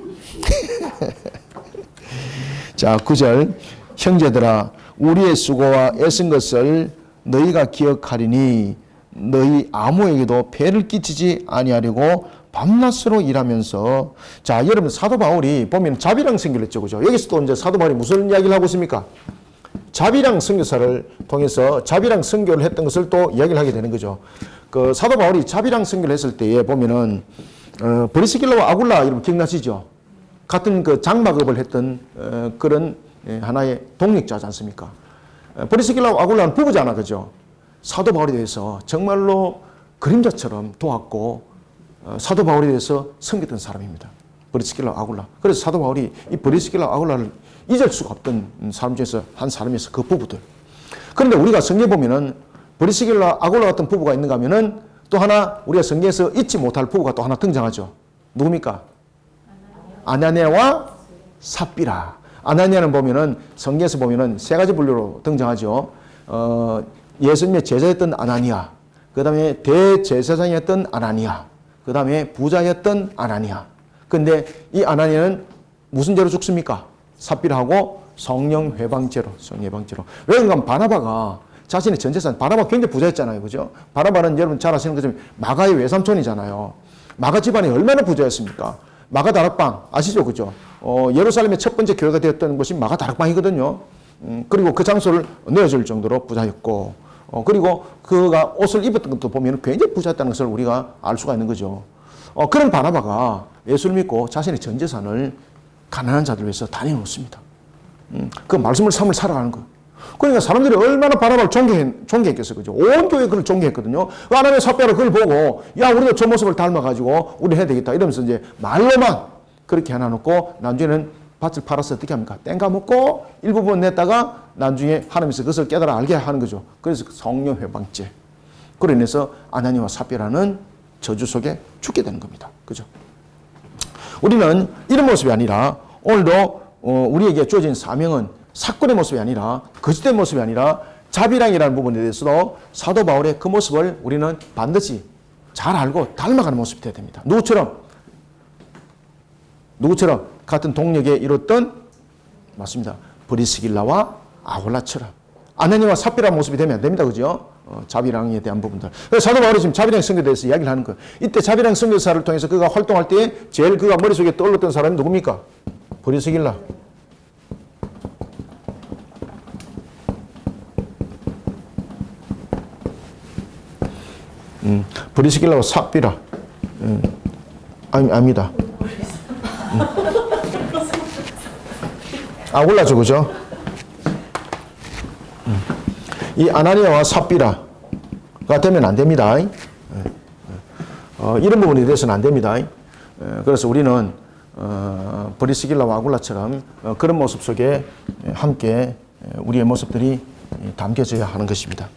자, 9절. 형제들아, 우리의 수고와 애쓴 것을 너희가 기억하리니 너희 아무에게도 폐를 끼치지 아니하려고 밤낮으로 일하면서. 자, 여러분 사도 바울이 보면 자비랑 선교를 했죠. 그죠? 여기서도 이제 사도 바울이 무슨 이야기를 하고 있습니까? 자비랑 선교사를 통해서 자비랑 선교를 했던 것을 또 이야기를 하게 되는 거죠. 그 사도 바울이 자비랑 선교를 했을 때에 보면은 브리스길라와 아굴라 이름 기억나시죠? 같은 그 장막업을 했던 그런 하나의 동력자지 않습니까? 브리스길라와 아굴라는 부부잖아. 그죠? 사도 바울에 대해서 정말로 그림자처럼 도왔고 사도 바울에 대해서 섬겼던 사람입니다. 브리스길라와 아굴라. 그래서 사도 바울이 이 브리스길라와 아굴라를 잊을 수가 없던 사람 중에서 한 사람이었어. 그 부부들. 그런데 우리가 성경에 보면은 브리스길라와 아굴라 같은 부부가 있는가 하면은 또 하나 우리가 성경에서 잊지 못할 부부가 또 하나 등장하죠. 누굽니까? 아나니아와 삽비라. 아나니아는 보면은 성경에서 보면은 3가지 분류로 등장하죠. 예수님의 제자였던 아나니아, 그 다음에 대제사장이었던 아나니아, 그 다음에 부자였던 아나니아. 근데 이 아나니아는 무슨 죄로 죽습니까? 삽비라하고 성령 회방죄로, 성령 회방죄로. 왜 그런가 하면 바나바가 자신의 전 재산, 바나바 굉장히 부자였잖아요. 그죠? 바나바는 여러분 잘 아시는 것처럼 마가의 외삼촌이잖아요. 마가 집안이 얼마나 부자였습니까? 마가 다락방, 아시죠? 그죠? 예루살렘의 첫 번째 교회가 되었던 곳이 마가 다락방이거든요. 그리고 그 장소를 내어줄 정도로 부자였고, 그리고 그가 옷을 입었던 것도 보면 굉장히 부자였다는 것을 우리가 알 수가 있는 거죠. 그런 바나바가 예수를 믿고 자신의 전 재산을 가난한 자들 위해서 다 내놓습니다. 그 말씀을 삶을 살아가는 거예요. 그러니까 사람들이 얼마나 바나바를 존경했겠어요. 그죠? 온 교회가 그걸 존경했거든요. 하나님의 삽비아로 그걸 보고, 야, 우리도 저 모습을 닮아가지고, 우리 해야 되겠다. 이러면서 이제 말로만 그렇게 해놔놓고, 나중에는 밭을 팔아서 어떻게 합니까? 땡가 먹고, 일부분 냈다가, 나중에 하나님께서 그것을 깨달아 알게 하는 거죠. 그래서 성령 회방죄. 그로 인해서 아나니와 삽비아라는 저주 속에 죽게 되는 겁니다. 그죠? 우리는 이런 모습이 아니라, 오늘도 우리에게 주어진 사명은 사건의 모습이 아니라, 거짓된 모습이 아니라 자비랑이라는 부분에 대해서도 사도 바울의 그 모습을 우리는 반드시 잘 알고 닮아가는 모습이 되어야 됩니다. 누구처럼 같은 동력에 이뤘던, 맞습니다, 브리스길라와 아굴라처럼 아나니와 삽비라는 모습이 되면 안 됩니다. 그죠? 자비랑에 대한 부분들. 그래서 사도 바울이 지금 자비랑 성교에 대해서 이야기를 하는 거예요. 이때 자비랑 성교사를 통해서 그가 활동할 때 제일 그가 머릿속에 떠올랐던 사람이 누굽니까? 브리스길라. 브리스길라와 삽비라. 아닙니다. 아굴라죠, 그죠? 이 아나니아와 삽비라가 되면 안 됩니다. 이런 부분에 대해서는 안 됩니다. 그래서 우리는 브리스길라와 아굴라처럼 그런 모습 속에 함께 우리의 모습들이 담겨져야 하는 것입니다.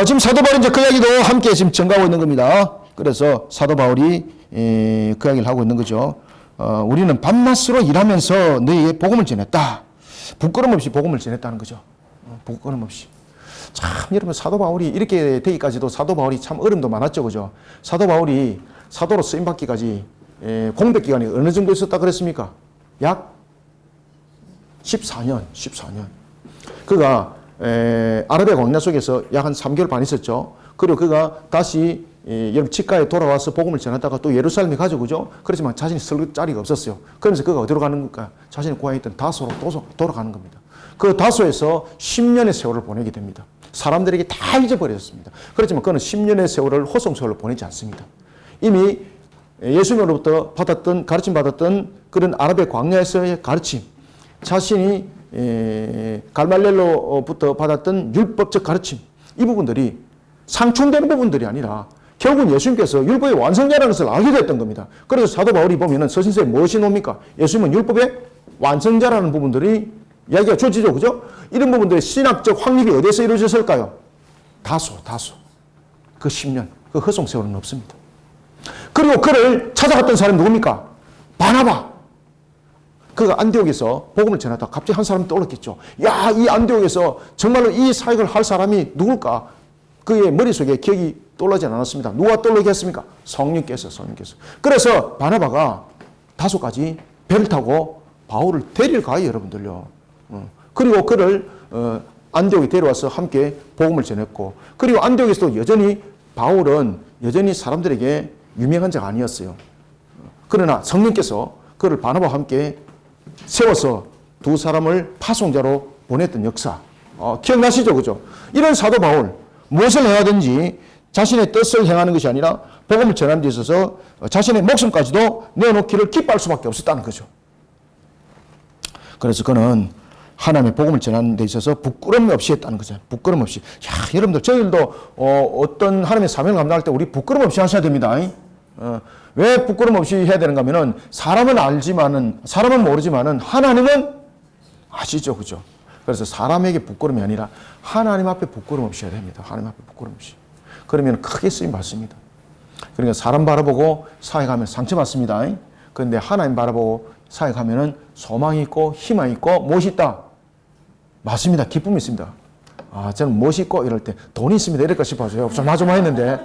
지금 사도 바울이 이제 그 이야기도 함께 지금 전가하고 있는 겁니다. 그래서 사도 바울이 그 이야기를 하고 있는 거죠. 우리는 밤낮으로 일하면서 너희에게 복음을 전했다. 부끄럼 없이 복음을 전했다는 거죠. 부끄럼 없이. 참, 여러분, 사도 바울이 이렇게 되기까지도 사도 바울이 참 어려움도 많았죠. 그죠? 사도 바울이 사도로 쓰임받기까지 공백 기간이 어느 정도 있었다 그랬습니까? 약 14년. 그가 아라비아 광야 속에서 약 한 3개월 반 있었죠. 그리고 그가 다시 여러분 치과에 돌아와서 복음을 전하다가 또 예루살렘에 가죠. 그죠? 그렇지만 자신이 설 자리가 없었어요. 그러면서 그가 어디로 가는 겁니까? 자신이 고향에 있던 다소로 돌아가는 겁니다. 그 다소에서 10년의 세월을 보내게 됩니다. 사람들에게 다 잊어버렸습니다. 그렇지만 그는 10년의 세월을 호송세월로 보내지 않습니다. 이미 예수님으로부터 가르침 받았던 그런 아라비아 광야에서의 가르침, 자신이 갈말렐로부터 받았던 율법적 가르침, 이 부분들이 상충되는 부분들이 아니라 결국은 예수님께서 율법의 완성자라는 것을 알게 됐던 겁니다. 그래서 사도 바울이 보면은 서신서에 무엇이 나옵니까? 예수님은 율법의 완성자라는 부분들이 이야기가 주어지죠. 그죠? 이런 부분들의 신학적 확립이 어디서 이루어졌을까요? 다소. 그 10년, 그 허송세월은 없습니다. 그리고 그를 찾아갔던 사람이 누굽니까? 바나바. 그가 안디옥에서 복음을 전하다가 갑자기 한 사람이 떠올랐겠죠. 야, 이 안디옥에서 정말로 이 사역을 할 사람이 누굴까? 그의 머릿속에 기억이 떠오르지 않았습니다. 누가 떠오르게 했습니까? 성령께서. 그래서 바나바가 다소까지 배를 타고 바울을 데리러 가요, 여러분들요. 그리고 그를 안디옥에 데려와서 함께 복음을 전했고, 그리고 안디옥에서도 여전히 바울은 여전히 사람들에게 유명한 자가 아니었어요. 그러나 성령께서 그를 바나바와 함께 세워서 두 사람을 파송자로 보냈던 역사, 기억나시죠? 그죠? 이런 사도 바울, 무엇을 해야든지 자신의 뜻을 행하는 것이 아니라 복음을 전하는 데 있어서 자신의 목숨까지도 내어놓기를 기뻐할 수밖에 없었다는 거죠. 그래서 그는 하나님의 복음을 전하는 데 있어서 부끄럼 없이 했다는 거죠. 부끄럼 없이. 야, 여러분들, 저희들도 어떤 하나님의 사명을 감당할 때 우리 부끄럼 없이 하셔야 됩니다. 왜 부끄럼 없이 해야 되는가 하면은 사람은 모르지만은 하나님은 아시죠. 그죠? 그래서 사람에게 부끄러움이 아니라 하나님 앞에 부끄럼 없이 해야 됩니다. 하나님 앞에 부끄럼 없이. 그러면 크게 쓰임 받습니다. 그러니까 사람 바라보고 사역하면 상처받습니다. 그런데 하나님 바라보고 사역하면은 소망이 있고 희망이 있고 무엇이 있다? 맞습니다. 기쁨이 있습니다. 저는 멋있고 이럴 때 돈이 있습니다. 이럴까 싶어서요. 조마조마했는데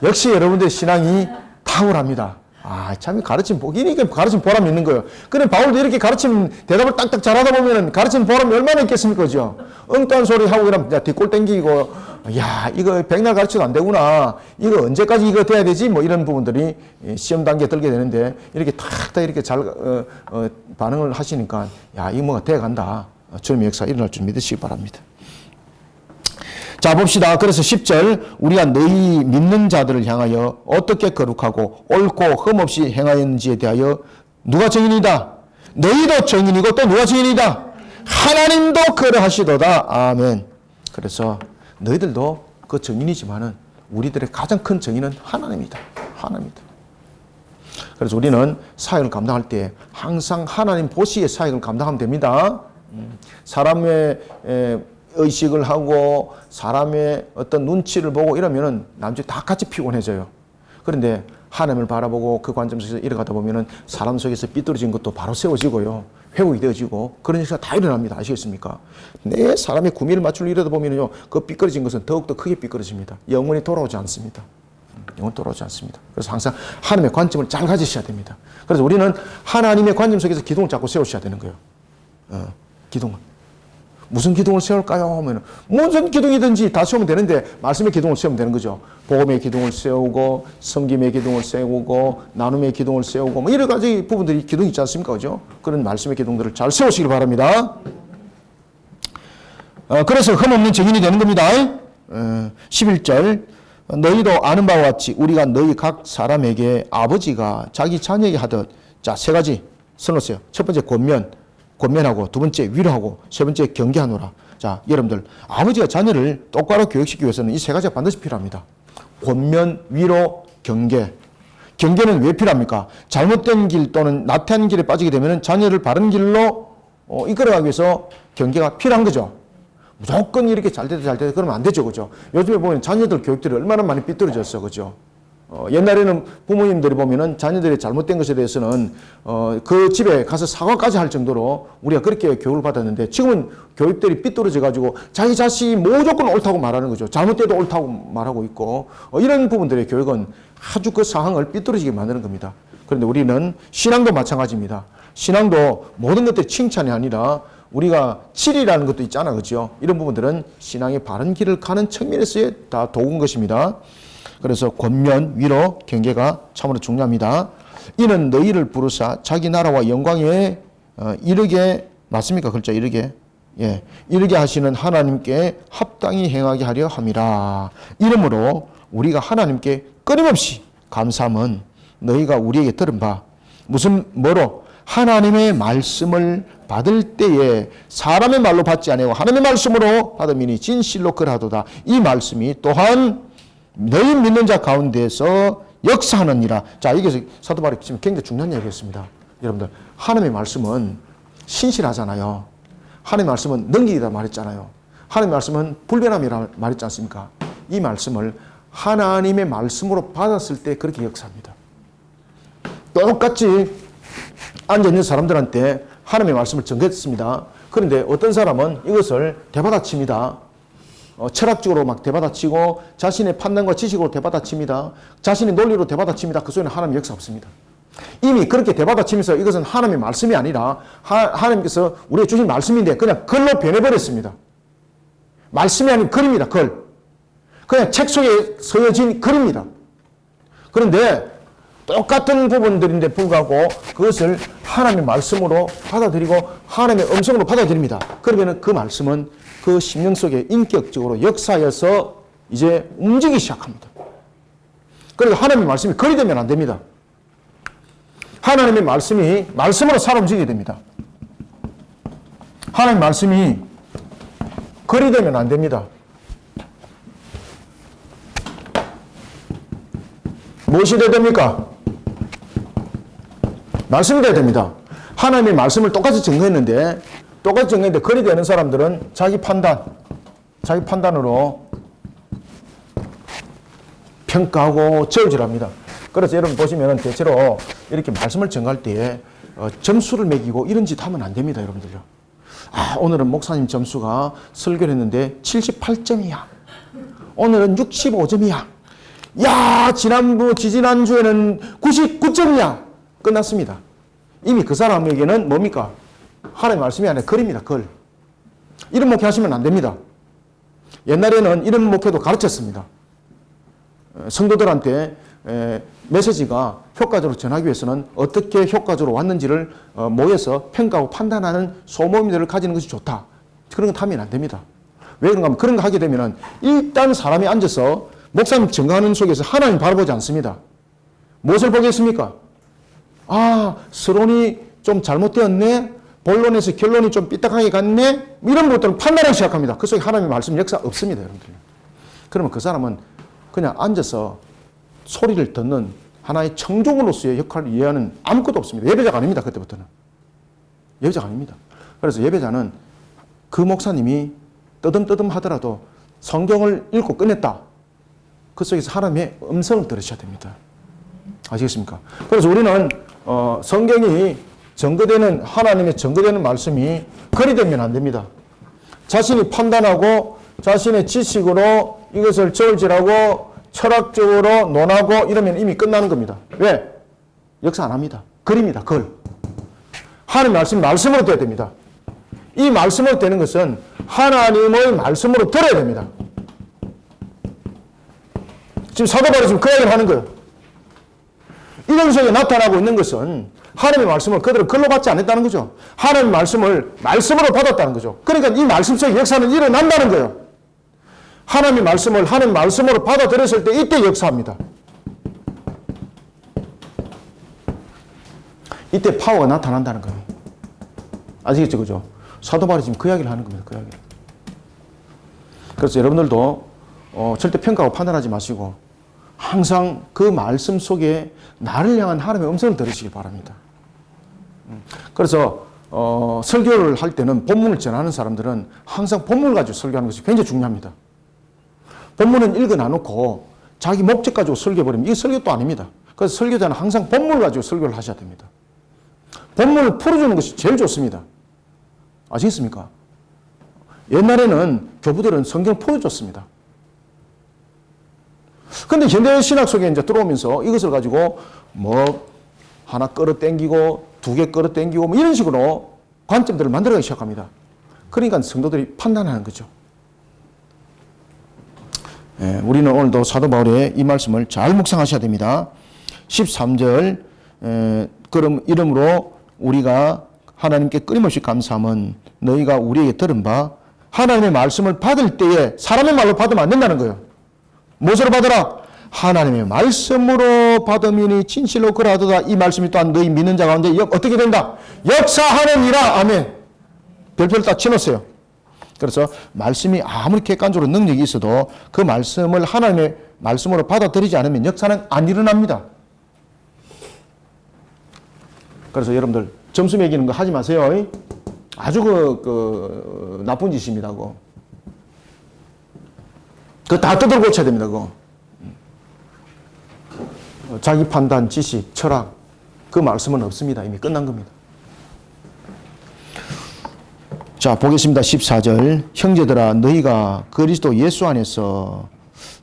역시 여러분들 신앙이 탁월합니다. 참 가르침 보기니까 가르침 보람이 있는 거예요. 그래 바울도 이렇게 가르침 대답을 딱딱 잘하다 보면은 가르침 보람이 얼마나 있겠습니까, 그죠? 엉뚱한 소리 하고 이러면 뒷골 땡기고, 이거 백날 가르쳐도 안 되구나. 이거 언제까지 이거 돼야 되지? 뭐 이런 부분들이 시험 단계에 들게 되는데 이렇게 탁탁 이렇게 잘 반응을 하시니까 이거 뭐가 돼 간다. 주님의 역사 일어날 줄 믿으시기 바랍니다. 자, 봅시다. 그래서 10절, 우리가 너희 믿는 자들을 향하여 어떻게 거룩하고 옳고 흠없이 행하였는지에 대하여 누가 증인이다? 너희도 증인이고 또 누가 증인이다? 하나님도 그러하시도다. 아멘. 그래서 너희들도 그 증인이지만은 우리들의 가장 큰 증인은 하나님이다. 하나님이다. 그래서 우리는 사역을 감당할 때 항상 하나님 보시기에 사역을 감당하면 됩니다. 사람의 의식을 하고 사람의 어떤 눈치를 보고 이러면은 남들이 다 같이 피곤해져요. 그런데 하나님을 바라보고 그 관점에서 일어가다 보면은 사람 속에서 삐뚤어진 것도 바로 세워지고요. 회복이 되어지고 그런 일이 다 일어납니다. 아시겠습니까? 내 사람의 구미를 맞추려 이러다 보면요. 그 삐뚤어진 것은 더욱더 크게 삐뚤어집니다. 영원히 돌아오지 않습니다. 영원 돌아오지 않습니다. 그래서 항상 하나님의 관점을 잘 가지셔야 됩니다. 그래서 우리는 하나님의 관점 속에서 기둥을 잡고 세우셔야 되는 거예요. 기둥을. 무슨 기둥을 세울까요? 하면 무슨 기둥이든지 다 세우면 되는데 말씀의 기둥을 세우면 되는 거죠. 복음의 기둥을 세우고 섬김의 기둥을 세우고 나눔의 기둥을 세우고 뭐 여러 가지 부분들이 기둥이 있지 않습니까? 그죠? 그런 말씀의 기둥들을 잘 세우시길 바랍니다. 그래서 흠없는 증인이 되는 겁니다. 11절 너희도 아는 바와 같이 우리가 너희 각 사람에게 아버지가 자기 자녀에게 하듯 자, 세 가지 써놓으세요. 첫 번째 권면하고 두 번째 위로하고 세 번째 경계하노라. 자, 여러분들 아버지가 자녀를 똑바로 교육시키기 위해서는 이 세 가지가 반드시 필요합니다. 권면, 위로, 경계. 경계는 왜 필요합니까? 잘못된 길 또는 나태한 길에 빠지게 되면 자녀를 바른 길로 이끌어가기 위해서 경계가 필요한 거죠. 무조건 이렇게 잘 되다 그러면 안 되죠. 그죠? 요즘에 보면 자녀들 교육들이 얼마나 많이 삐뚤어졌어. 그죠? 옛날에는 부모님들이 보면은 자녀들이 잘못된 것에 대해서는 그 집에 가서 사과까지 할 정도로 우리가 그렇게 교육을 받았는데 지금은 교육들이 삐뚤어져 가지고 자기 자식이 무조건 옳다고 말하는 거죠. 잘못돼도 옳다고 말하고 있고 이런 부분들의 교육은 아주 그 상황을 삐뚤어지게 만드는 겁니다. 그런데 우리는 신앙도 마찬가지입니다. 신앙도 모든 것들이 칭찬이 아니라 우리가 질이라는 것도 있잖아. 그죠? 이런 부분들은 신앙의 바른 길을 가는 측면에서의 다 도구인 것입니다. 그래서 권면, 위로, 경계가 참으로 중요합니다. 이는 너희를 부르사 자기 나라와 영광에 이르게 맞습니까? 글자 이르게. 예. 이르게 하시는 하나님께 합당히 행하게 하려 함이라. 이러므로 우리가 하나님께 끊임없이 감사함은 너희가 우리에게 들은 바 뭐로 하나님의 말씀을 받을 때에 사람의 말로 받지 아니하고 하나님의 말씀으로 받음이니 진실로 그러하도다. 이 말씀이 또한 너희 믿는 자 가운데서 역사하느니라. 자, 이게 사도 바울이 지금 굉장히 중요한 얘기였습니다. 여러분들, 하나님의 말씀은 신실하잖아요. 하나님의 말씀은 능력이다 말했잖아요. 하나님의 말씀은 불변함이라 말했지 않습니까? 이 말씀을 하나님의 말씀으로 받았을 때 그렇게 역사합니다. 똑같이 앉아있는 사람들한테 하나님의 말씀을 전했습니다. 그런데 어떤 사람은 이것을 대받아칩니다. 철학적으로 막 대받아치고 자신의 판단과 지식으로 대받아칩니다. 자신의 논리로 대받아칩니다. 그 속에는 하나님의 역사 없습니다. 이미 그렇게 대받아치면서 이것은 하나님의 말씀이 아니라 하나님께서 우리에게 주신 말씀인데 그냥 글로 변해버렸습니다. 말씀이 아닌 글입니다. 글. 그냥 책 속에 서여진 글입니다. 그런데 똑같은 부분들인데 불구하고 그것을 하나님의 말씀으로 받아들이고 하나님의 음성으로 받아들입니다. 그러면 그 말씀은 그 심령 속에 인격적으로 역사해서 이제 움직이기 시작합니다. 그러니까 하나님의 말씀이 글이 되면 안 됩니다. 하나님의 말씀이 말씀으로 살아 움직이게 됩니다. 하나님의 말씀이 글이 되면 안 됩니다. 무엇이 되어야 됩니까? 말씀이 되어야 됩니다. 하나님의 말씀을 똑같이 증거했는데 글이 되는 사람들은 자기 판단으로 평가하고 저울질합니다. 그래서 여러분 보시면 대체로 이렇게 말씀을 증거할 때에 점수를 매기고 이런 짓 하면 안 됩니다. 여러분들요. 오늘은 목사님 점수가 설교를 했는데 78점이야. 오늘은 65점이야. 야, 지지난주에는 99점이야. 끝났습니다. 이미 그 사람에게는 뭡니까? 하나님의 말씀이 아니라 글입니다. 글. 이런 목회 하시면 안 됩니다. 옛날에는 이런 목회도 가르쳤습니다. 성도들한테 메시지가 효과적으로 전하기 위해서는 어떻게 효과적으로 왔는지를 모여서 평가하고 판단하는 소모임들을 가지는 것이 좋다. 그런 거 하면 안 됩니다. 왜 그런가 하면 그런 거 하게 되면 일단 사람이 앉아서 목사님 증거하는 속에서 하나님 바라보지 않습니다. 무엇을 보겠습니까? 서론이 좀 잘못되었네. 본론에서 결론이 좀 삐딱하게 갔네. 이런 것들을 판단하기 시작합니다. 그 속에 하나님의 말씀 역사 없습니다. 여러분들. 그러면 그 사람은 그냥 앉아서 소리를 듣는 하나의 청중으로서의 역할을 이해하는 아무것도 없습니다. 예배자가 아닙니다. 그때부터는. 예배자가 아닙니다. 그래서 예배자는 그 목사님이 뜨듬뜨듬 하더라도 성경을 읽고 끝냈다. 그 속에서 하나님의 음성을 들으셔야 됩니다. 아시겠습니까? 그래서 우리는 성경이 증거되는 하나님의 증거되는 말씀이 글이 되면 안 됩니다. 자신이 판단하고 자신의 지식으로 이것을 저울질하고 철학적으로 논하고 이러면 이미 끝나는 겁니다. 왜? 역사 안 합니다. 글입니다. 글. 하나님의 말씀으로 돼야 됩니다. 이 말씀으로 되는 것은 하나님의 말씀으로 들어야 됩니다. 지금 사도 바울이 지금 그 이야기를 하는 거예요. 이런 속에 나타나고 있는 것은 하나님의 말씀을 그대로 글로 받지 않았다는 거죠. 하나님의 말씀을 말씀으로 받았다는 거죠. 그러니까 이 말씀 속에 역사는 일어난다는 거예요. 하나님의 말씀으로 받아들였을 때 이때 역사합니다. 이때 파워가 나타난다는 거예요. 아시겠죠? 그죠? 사도 바울이 지금 그 이야기를 하는 겁니다. 그 이야기. 그래서 여러분들도 절대 평가하고 판단하지 마시고 항상 그 말씀 속에 나를 향한 하나님의 음성을 들으시길 바랍니다. 그래서 설교를 할 때는 본문을 전하는 사람들은 항상 본문을 가지고 설교하는 것이 굉장히 중요합니다. 본문은 읽어 놔놓고 자기 목적 가지고 설교해버리면 이게 설교도 아닙니다. 그래서 설교자는 항상 본문을 가지고 설교를 하셔야 됩니다. 본문을 풀어주는 것이 제일 좋습니다. 아시겠습니까? 옛날에는 교부들은 성경을 풀어줬습니다. 근데 현대 신학 속에 이제 들어오면서 이것을 가지고 하나 끌어당기고 두 개 끌어당기고 이런 식으로 관점들을 만들어가기 시작합니다. 그러니까 성도들이 판단하는 거죠. 우리는 오늘도 사도 바울의 이 말씀을 잘 묵상하셔야 됩니다. 13절 그럼 이러므로 우리가 하나님께 끊임없이 감사함은 너희가 우리에게 들은 바 하나님의 말씀을 받을 때에 사람의 말로 받으면 안 된다는 거예요. 무엇으로 받으라? 하나님의 말씀으로 받음이니 진실로 그러하도다. 이 말씀이 또한 너희 믿는 자 가운데 어떻게 된다? 역사하느니라. 아멘. 별표를 딱 치놓으세요. 그래서 말씀이 아무리 객관적으로 능력이 있어도 그 말씀을 하나님의 말씀으로 받아들이지 않으면 역사는 안 일어납니다. 그래서 여러분들 점수 매기는 거 하지 마세요. 아주 나쁜 짓입니다. 그거 다 뜯어 고쳐야 됩니다. 그거. 자기 판단, 지식, 철학 그 말씀은 없습니다. 이미 끝난 겁니다. 자, 보겠습니다. 14절. 형제들아 너희가 그리스도 예수 안에서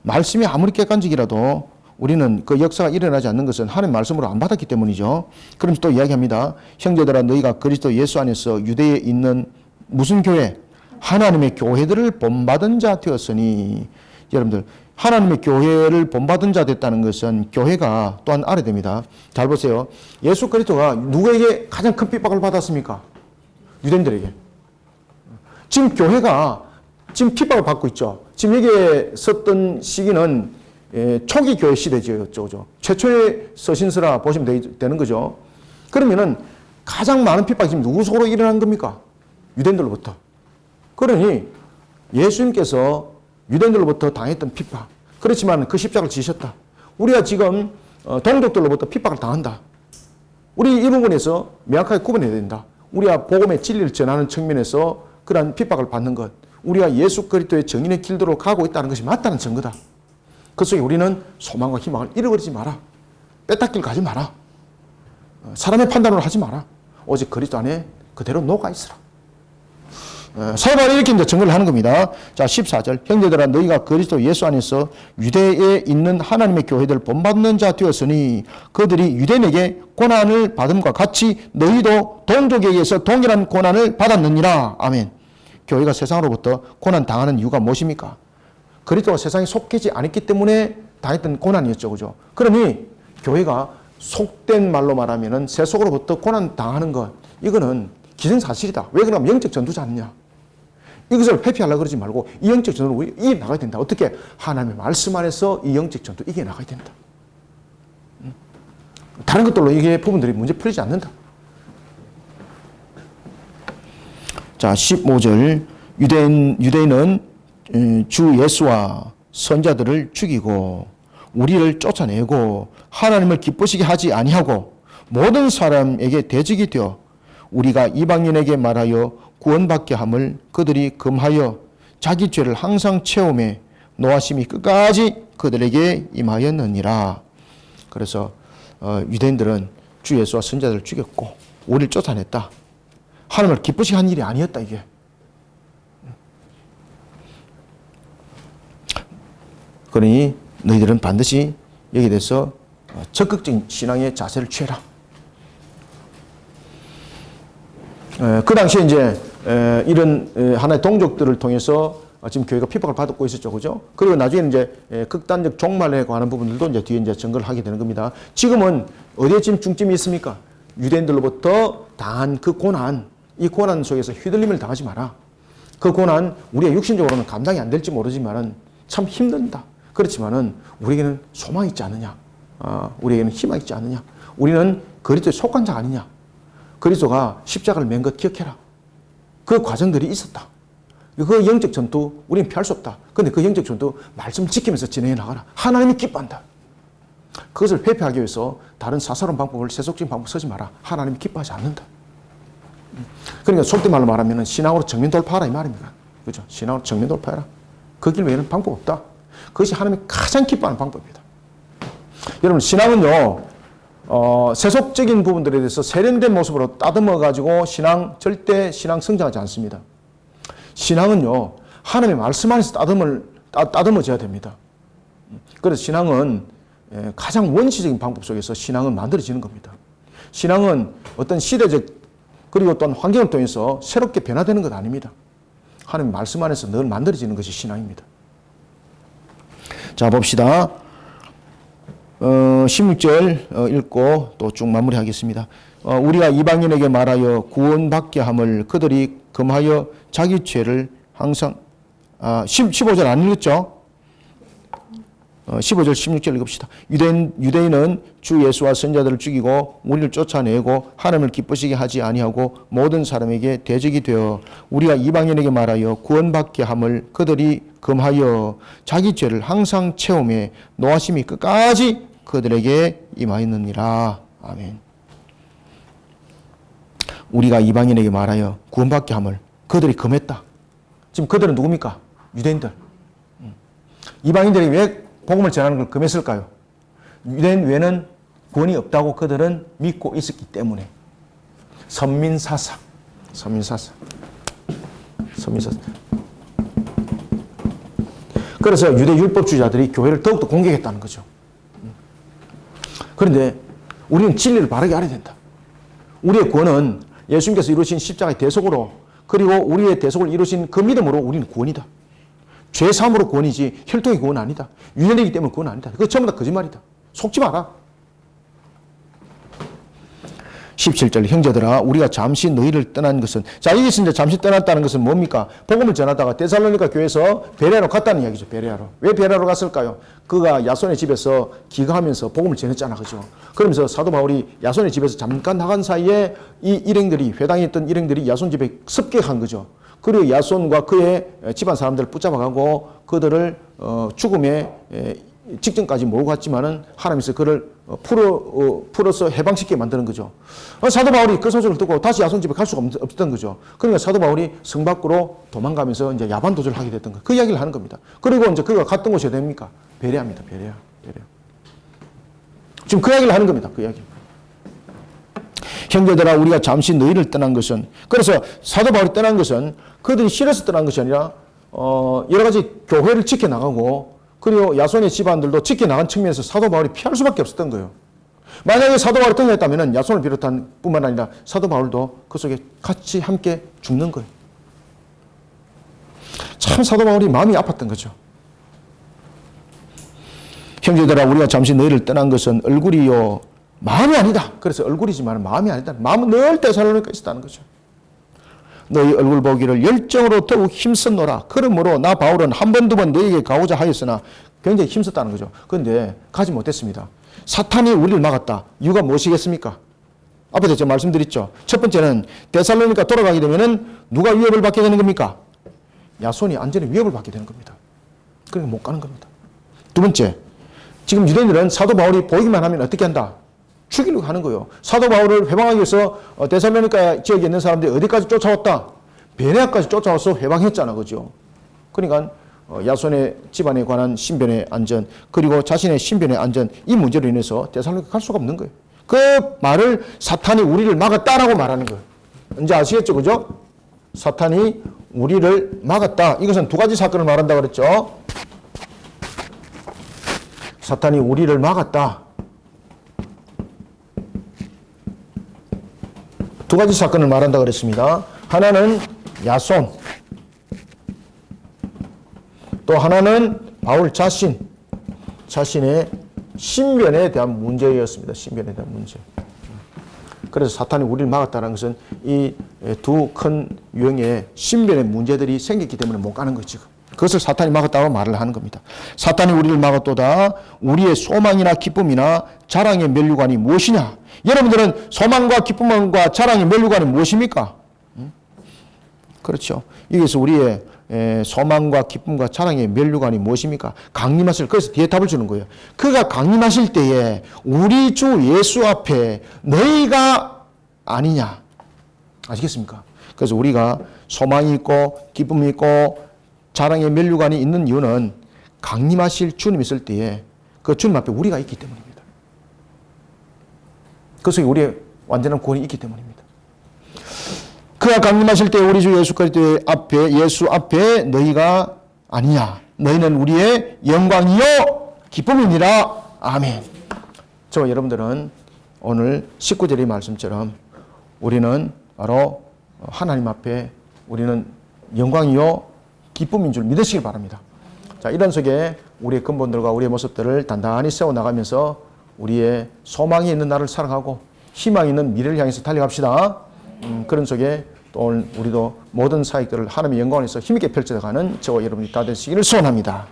말씀이 아무리 객관적이라도 우리는 그 역사가 일어나지 않는 것은 하나님 말씀으로 안 받았기 때문이죠. 그러면서 또 이야기합니다. 형제들아 너희가 그리스도 예수 안에서 유대에 있는 무슨 교회? 하나님의 교회들을 본받은 자 되었으니. 여러분들 하나님의 교회를 본받은 자 됐다는 것은 교회가 또한 알아야 됩니다. 잘 보세요. 예수 그리스도가 누구에게 가장 큰 핍박을 받았습니까? 유대인들에게. 지금 교회가 지금 핍박을 받고 있죠. 지금 여기에 썼던 시기는 초기 교회 시대죠. 최초의 서신서라 보시면 되는 거죠. 그러면은 가장 많은 핍박이 지금 누구 속으로 일어난 겁니까? 유대인들로부터. 그러니 예수님께서 유대인들로부터 당했던 핍박. 그렇지만 그 십자가를 지셨다. 우리가 지금 동족들로부터 핍박을 당한다. 우리 이 부분에서 명확하게 구분해야 된다. 우리가 복음의 진리를 전하는 측면에서 그러한 핍박을 받는 것. 우리가 예수 그리스도의 정인의 길도로 가고 있다는 것이 맞다는 증거다. 그 속에 우리는 소망과 희망을 잃어버리지 마라. 빼앗길 가지 마라. 사람의 판단으로 하지 마라. 오직 그리스도 안에 그대로 녹아 있으라. 사도 바울이 이렇게 이제 증거를 하는 겁니다. 자, 14절. 형제들아, 너희가 그리스도 예수 안에서 유대에 있는 하나님의 교회들 본받는 자 되었으니 그들이 유대인에게 고난을 받음과 같이 너희도 동족에 의해서 동일한 고난을 받았느니라. 아멘. 교회가 세상으로부터 고난 당하는 이유가 무엇입니까? 그리스도가 세상에 속하지 않았기 때문에 당했던 고난이었죠. 그죠? 그러니 교회가 속된 말로 말하면은 세속으로부터 고난 당하는 것, 이거는 기정사실이다. 왜 그러냐면 영적 전투지 않느냐. 이것을 회피하려고 그러지 말고 이 영적 전투를 이겨나가야 된다. 어떻게? 하나님의 말씀 안에서 이 영적 전투 이겨나가야 된다. 다른 것들로 이게 부분들이 문제 풀리지 않는다. 자, 15절. 유대인은 주 예수와 선자들을 죽이고 우리를 쫓아내고 하나님을 기쁘시게 하지 아니하고 모든 사람에게 대적이 되어 우리가 이방인에게 말하여 구원받게 함을 그들이 금하여 자기 죄를 항상 체험해 노하심이 끝까지 그들에게 임하였느니라. 그래서 유대인들은 주 예수와 선자들을 죽였고 우리를 쫓아냈다. 하나님을 기쁘시게 한 일이 아니었다. 이게. 그러니 너희들은 반드시 여기에 대해서 적극적인 신앙의 자세를 취해라. 그 당시에 이제 이런 하나의 동족들을 통해서 지금 교회가 핍박을 받고 있었죠, 그죠? 그리고 나중에는 이제 극단적 종말에 관한 부분들도 이제 뒤에 이제 증거를 하게 되는 겁니다. 지금은 어디에 지금 중점이 있습니까? 유대인들로부터 당한 그 고난, 이 고난 속에서 휘둘림을 당하지 마라. 그 고난 우리가 육신적으로는 감당이 안 될지 모르지만은 참 힘든다. 그렇지만은 우리에게는 소망이 있지 않느냐? 우리에게는 희망이 있지 않느냐? 우리는 그리스도에 속한 자 아니냐? 그리스도가 십자가를 맨 것 기억해라. 그 과정들이 있었다. 그 영적 전투 우리는 피할 수 없다. 그런데 그 영적 전투 말씀을 지키면서 진행해 나가라. 하나님이 기뻐한다. 그것을 회피하기 위해서 다른 사사로운 방법을 세속적인 방법 쓰지 마라. 하나님이 기뻐하지 않는다. 그러니까 속된 말로 말하면 신앙으로 정면 돌파하라 이 말입니다. 그렇죠? 신앙으로 정면 돌파해라. 그 길 외에는 방법 없다. 그것이 하나님이 가장 기뻐하는 방법입니다. 여러분, 신앙은요, 세속적인 부분들에 대해서 세련된 모습으로 따듬어가지고 절대 신앙 성장하지 않습니다. 신앙은요, 하나님의 말씀 안에서 따듬어져야 됩니다. 그래서 신앙은 가장 원시적인 방법 속에서 신앙은 만들어지는 겁니다. 신앙은 어떤 시대적 그리고 또한 환경을 통해서 새롭게 변화되는 것 아닙니다. 하나님의 말씀 안에서 늘 만들어지는 것이 신앙입니다. 자, 봅시다. 16절 읽고 또 쭉 마무리하겠습니다. 우리가 이방인에게 말하여 구원받게 함을 그들이 금하여 자기 죄를 항상 15절 안 읽었죠? 15절 16절 읽읍시다. 유대인은 주 예수와 선자들을 죽이고 우리를 쫓아내고 하나님을 기쁘시게 하지 아니하고 모든 사람에게 대적이 되어 우리가 이방인에게 말하여 구원받게 함을 그들이 금하여 자기 죄를 항상 체험해 노하심이 끝까지 그들에게 임하였느니라. 아멘. 우리가 이방인에게 말하여 구원받게 함을 그들이 금했다. 지금 그들은 누굽니까? 유대인들. 이방인들이 왜 복음을 전하는 걸 금했을까요? 유대인 외에는 구원이 없다고 그들은 믿고 있었기 때문에. 선민사상. 그래서 유대 율법주의자들이 교회를 더욱더 공격했다는 거죠. 그런데 우리는 진리를 바르게 알아야 된다. 우리의 구원은 예수님께서 이루신 십자가의 대속으로 그리고 우리의 대속을 이루신 그 믿음으로 우리는 구원이다. 죄 사함으로 구원이지 혈통의 구원 아니다. 유전이기 때문에 구원 아니다. 그거 전부 다 거짓말이다. 속지 마라. 17절 형제들아 우리가 잠시 너희를 떠난 것은 자 여기서 이제 잠시 떠났다는 것은 뭡니까? 복음을 전하다가 데살로니가 교회에서 베레아로 갔다는 이야기죠. 베레아로. 왜 베레아로 갔을까요? 그가 야손의 집에서 기거하면서 복음을 전했잖아. 그죠? 그러면서 사도 바울이 야손의 집에서 잠깐 나간 사이에 이 일행들이 회당에 있던 일행들이 야손 집에 습격한 거죠. 그리고 야손과 그의 집안 사람들을 붙잡아가고 그들을 죽음에 직전까지 몰고 갔지만은 하나님께서 그를 풀어서 해방시키게 만드는 거죠. 사도 바울이 그 소식을 듣고 다시 야손 집에 갈 수가 없었던 거죠. 그러니까 사도 바울이 성 밖으로 도망가면서 이제 야반 도주를 하게 됐던 거. 그 이야기를 하는 겁니다. 그리고 이제 그가 갔던 곳이 어디입니까? 베레아입니다. 베레아. 지금 그 이야기를 하는 겁니다. 그 이야기. 형제들아 우리가 잠시 너희를 떠난 것은, 그래서 사도 바울이 떠난 것은 그들이 싫어서 떠난 것이 아니라 여러 가지 교회를 지켜나가고 그리고 야손의 집안들도 지켜나간 측면에서 사도 바울이 피할 수밖에 없었던 거예요. 만약에 사도 바울이 떠났다면 야손을 비롯한 뿐만 아니라 사도 바울도 그 속에 같이 함께 죽는 거예요. 참 사도 바울이 마음이 아팠던 거죠. 형제들아 우리가 잠시 너희를 떠난 것은 얼굴이요 마음이 아니다. 그래서 얼굴이지만 마음이 아니다. 마음은 늘 데살로니가에 있었다는 거죠. 너희 얼굴 보기를 열정으로 더욱 힘썼노라. 그러므로 나 바울은 한 번 두 번 너희에게 가고자 하였으나 굉장히 힘썼다는 거죠. 그런데 가지 못했습니다. 사탄이 우리를 막았다. 이유가 무엇이겠습니까? 앞에서 제가 말씀드렸죠. 첫 번째는 데살로니가 돌아가게 되면은 누가 위협을 받게 되는 겁니까? 야손이 완전히 위협을 받게 되는 겁니다. 그러니까 못 가는 겁니다. 두 번째, 지금 유대인들은 사도 바울이 보이기만 하면 어떻게 한다? 죽이려고 하는 거예요. 사도 바울을 해방하기 위해서 데살로니가 지역에 있는 사람들이 어디까지 쫓아왔다? 베레아까지 쫓아와서 해방했잖아, 그죠? 그러니까 야손의 집안에 관한 신변의 안전, 그리고 자신의 신변의 안전, 이 문제로 인해서 데살로니가 갈 수가 없는 거예요. 그 말을 사탄이 우리를 막았다라고 말하는 거예요. 이제 아시겠죠, 그죠? 사탄이 우리를 막았다. 이것은 두 가지 사건을 말한다 그랬죠. 사탄이 우리를 막았다. 두 가지 사건을 말한다 그랬습니다. 하나는 야손, 또 하나는 바울 자신의 신변에 대한 문제였습니다. 신변에 대한 문제. 그래서 사탄이 우리를 막았다는 것은 이 두 큰 유형의 신변의 문제들이 생겼기 때문에 못 가는 거죠. 그것을 사탄이 막았다고 말을 하는 겁니다. 사탄이 우리를 막았도다. 우리의 소망이나 기쁨이나 자랑의 면류관이 무엇이냐? 여러분들은 소망과 기쁨과 자랑의 면류관이 무엇입니까? 그렇죠. 여기서 우리의 소망과 기쁨과 자랑의 면류관이 무엇입니까? 강림하실, 그래서 뒤에 답을 주는 거예요. 그가 강림하실 때에 우리 주 예수 앞에 너희가 아니냐. 아시겠습니까? 그래서 우리가 소망이 있고 기쁨이 있고 자랑의 면류관이 있는 이유는 강림하실 주님 있을 때에 그 주님 앞에 우리가 있기 때문입니다. 그 속에 우리의 완전한 구원이 있기 때문입니다. 그가 강림하실 때 우리 주 예수 그리스도 앞에, 예수 앞에 너희가 아니냐. 너희는 우리의 영광이요 기쁨이니라. 아멘. 저와 여러분들은 오늘 19절의 말씀처럼 우리는 바로 하나님 앞에 우리는 영광이요 기쁨인 줄 믿으시기 바랍니다. 자, 이런 속에 우리의 근본들과 우리의 모습들을 단단히 세워나가면서 우리의 소망이 있는 나를 살아가고 희망이 있는 미래를 향해서 달려갑시다. 그런 속에 또 오늘 우리도 모든 사역들을 하나님의 영광에서 힘있게 펼쳐가는 저와 여러분이 다 되시기를 소원합니다.